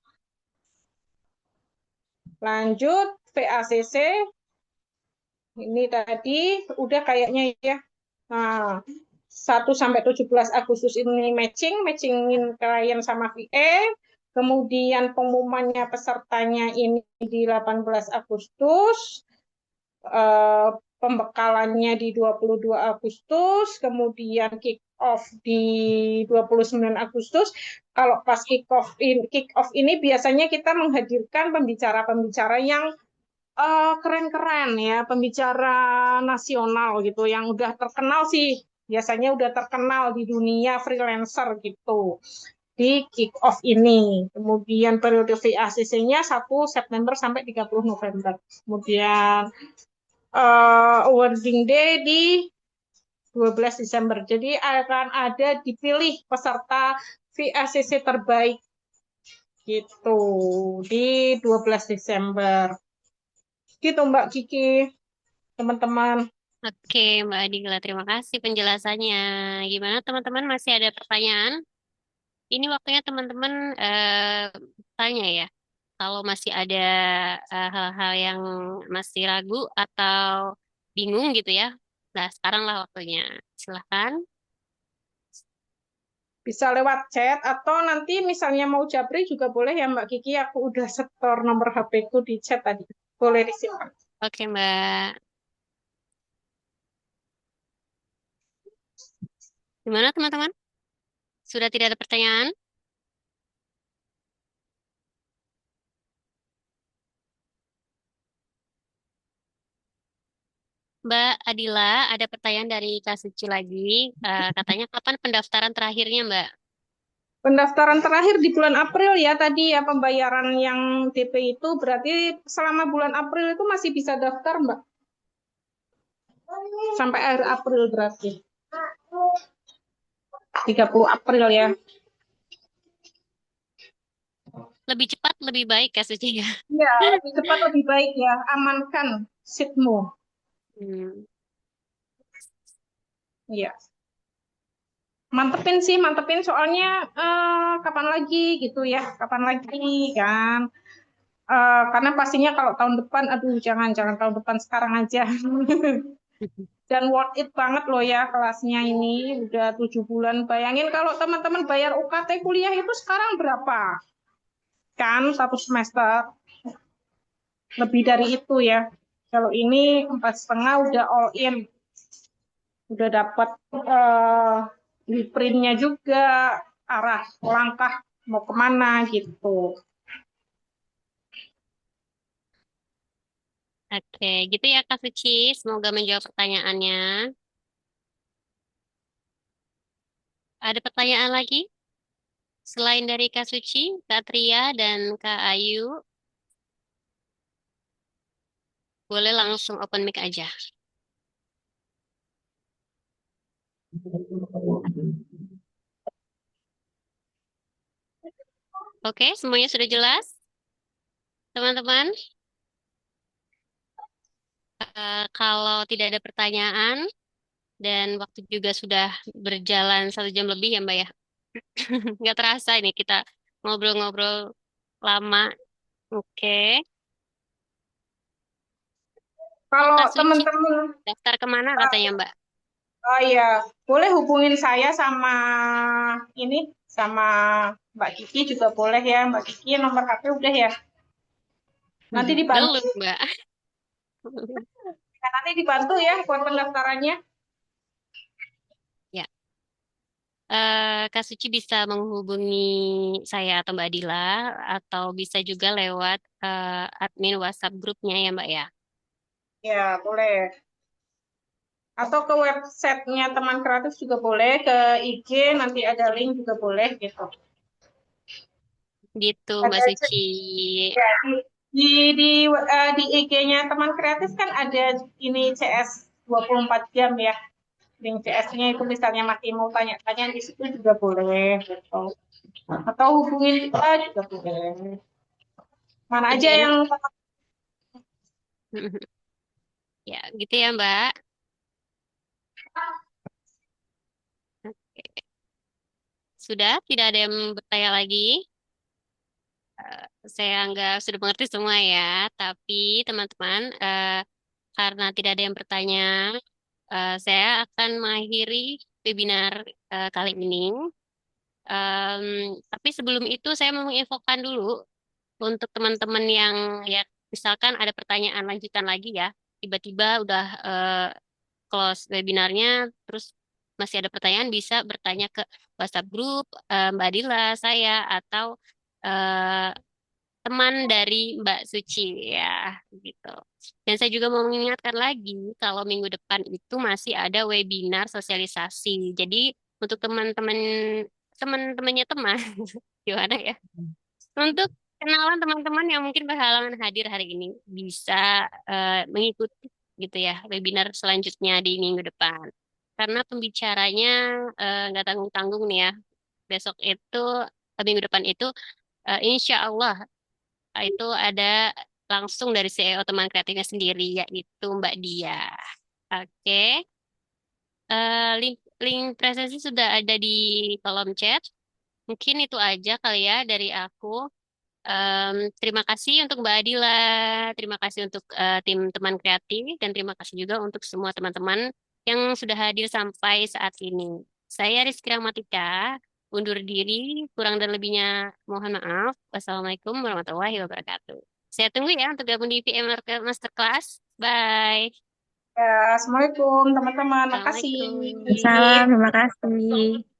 S2: Lanjut VACC ini tadi udah kayaknya ya. Nah, 1 sampai 17 Agustus ini matchingin klien sama VA. Kemudian pengumumannya pesertanya ini di 18 Agustus. Eh, Pembekalannya di 22 Agustus. Kemudian kick off di 29 Agustus. Kalau pas kick off ini biasanya kita menghadirkan pembicara-pembicara yang keren-keren ya, pembicara nasional gitu, yang udah terkenal sih, biasanya udah terkenal di dunia freelancer gitu, di kick off ini. Kemudian periode VACC-nya 1 September sampai 30 November. Kemudian awarding day di 12 Desember. Jadi akan ada dipilih peserta VACC terbaik gitu di 12 Desember. Gitu Mbak Kiki, teman-teman.
S1: Oke, Mbak Adila, terima kasih penjelasannya. Gimana teman-teman masih ada pertanyaan? Ini waktunya teman-teman tanya ya. Kalau masih ada hal-hal yang masih ragu atau bingung gitu ya. Nah, sekarang lah waktunya. Silahkan.
S2: Bisa lewat chat atau nanti misalnya mau japri juga boleh ya Mbak Kiki. Aku udah setor nomor HP ku di chat tadi. Boleh disimpan.
S1: Oke, Mbak. Gimana teman-teman? Sudah tidak ada pertanyaan? Mbak Adila, ada pertanyaan dari Kak Suci lagi. Katanya kapan pendaftaran terakhirnya, Mbak?
S2: Pendaftaran terakhir di bulan April ya tadi ya pembayaran yang DP itu berarti selama bulan April itu masih bisa daftar Mbak. Sampai akhir April berarti. 30 April ya.
S1: Lebih cepat, lebih baik, Kak Suci ya.
S2: Iya, lebih cepat lebih baik ya. Amankan seatmu.
S1: Hmm.
S2: Iya. Mantepin soalnya kapan lagi gitu ya, kapan lagi kan. Karena pastinya kalau tahun depan, aduh jangan tahun depan sekarang aja. Dan worth it banget loh ya kelasnya ini, udah 7 bulan. Bayangin kalau teman-teman bayar UKT kuliah itu sekarang berapa? kan 1 semester, lebih dari itu ya. Kalau ini 4,5 udah all in, udah dapat blueprintnya juga, arah langkah mau kemana gitu.
S1: Oke, gitu ya Kak Suci. Semoga menjawab pertanyaannya. Ada pertanyaan lagi? Selain dari Kak Suci, Kak Tria, dan Kak Ayu, boleh langsung open mic aja. Oke, semuanya sudah jelas, teman-teman? Kalau tidak ada pertanyaan, dan waktu juga sudah berjalan 1 jam lebih ya Mbak ya. Nggak terasa ini kita ngobrol-ngobrol lama. Oke. Oh,
S2: Kalau
S1: Kak Suci,
S2: teman-teman,
S1: daftar kemana katanya Mbak?
S2: oh iya, boleh hubungin saya sama ini, sama Mbak Kiki juga boleh ya. Mbak Kiki nomor HP udah ya. Nanti dibantu,
S1: Belum Mbak.
S2: nanti dibantu ya buat pendaftarannya.
S1: Ya, Kak Suci bisa menghubungi saya atau Mbak Dila, atau bisa juga lewat admin WhatsApp grupnya ya Mbak ya.
S2: Ya, boleh. Atau ke websitenya teman kreatif juga boleh, ke IG nanti ada link juga boleh gitu.
S1: Gitu Mbak
S2: Ada
S1: Suci.
S2: ya, di IG-nya teman kreatif kan ada ini CS 24 jam ya. Link CS-nya itu misalnya masih mau tanya-tanya di situ juga boleh gitu. Atau hubungin kita juga boleh. Mana
S1: Lebih
S2: aja
S1: enak.
S2: yang
S1: Ya, gitu ya Mbak. Oke. Sudah, tidak ada yang bertanya lagi. Saya anggap sudah mengerti semua ya. Tapi teman-teman, karena tidak ada yang bertanya, saya akan mengakhiri webinar kali ini. Em, tapi sebelum itu saya mau menginfokan dulu untuk teman-teman yang ya misalkan ada pertanyaan lanjutan lagi ya, tiba-tiba udah close webinarnya, terus masih ada pertanyaan bisa bertanya ke WhatsApp grup Mbak Dila, saya atau eh, teman dari Mbak Suci ya gitu. Dan saya juga mau mengingatkan lagi kalau minggu depan itu masih ada webinar sosialisasi. Jadi untuk teman-teman teman-temannya teman gimana ya? Untuk kenalan teman-teman yang mungkin berhalangan hadir hari ini bisa mengikuti gitu ya webinar selanjutnya di minggu depan. Karena pembicaranya nggak tanggung-tanggung nih ya. Besok itu minggu depan itu insya Allah itu ada langsung dari CEO teman kreatifnya sendiri yaitu Mbak Dia. Oke. Link presensi sudah ada di kolom chat. Mungkin itu aja kali ya dari aku. Terima kasih untuk Mbak Adila, terima kasih untuk tim teman kreatif, dan terima kasih juga untuk semua teman-teman yang sudah hadir sampai saat ini. Saya Rizky Rahmatika, undur diri, kurang dan lebihnya mohon maaf. Wassalamualaikum warahmatullahi wabarakatuh. Saya tunggu ya untuk gabung di VM Masterclass. Bye.
S2: ya, Assalamualaikum teman-teman. Makasih.
S1: Assalamualaikum.
S3: Salam, terima kasih.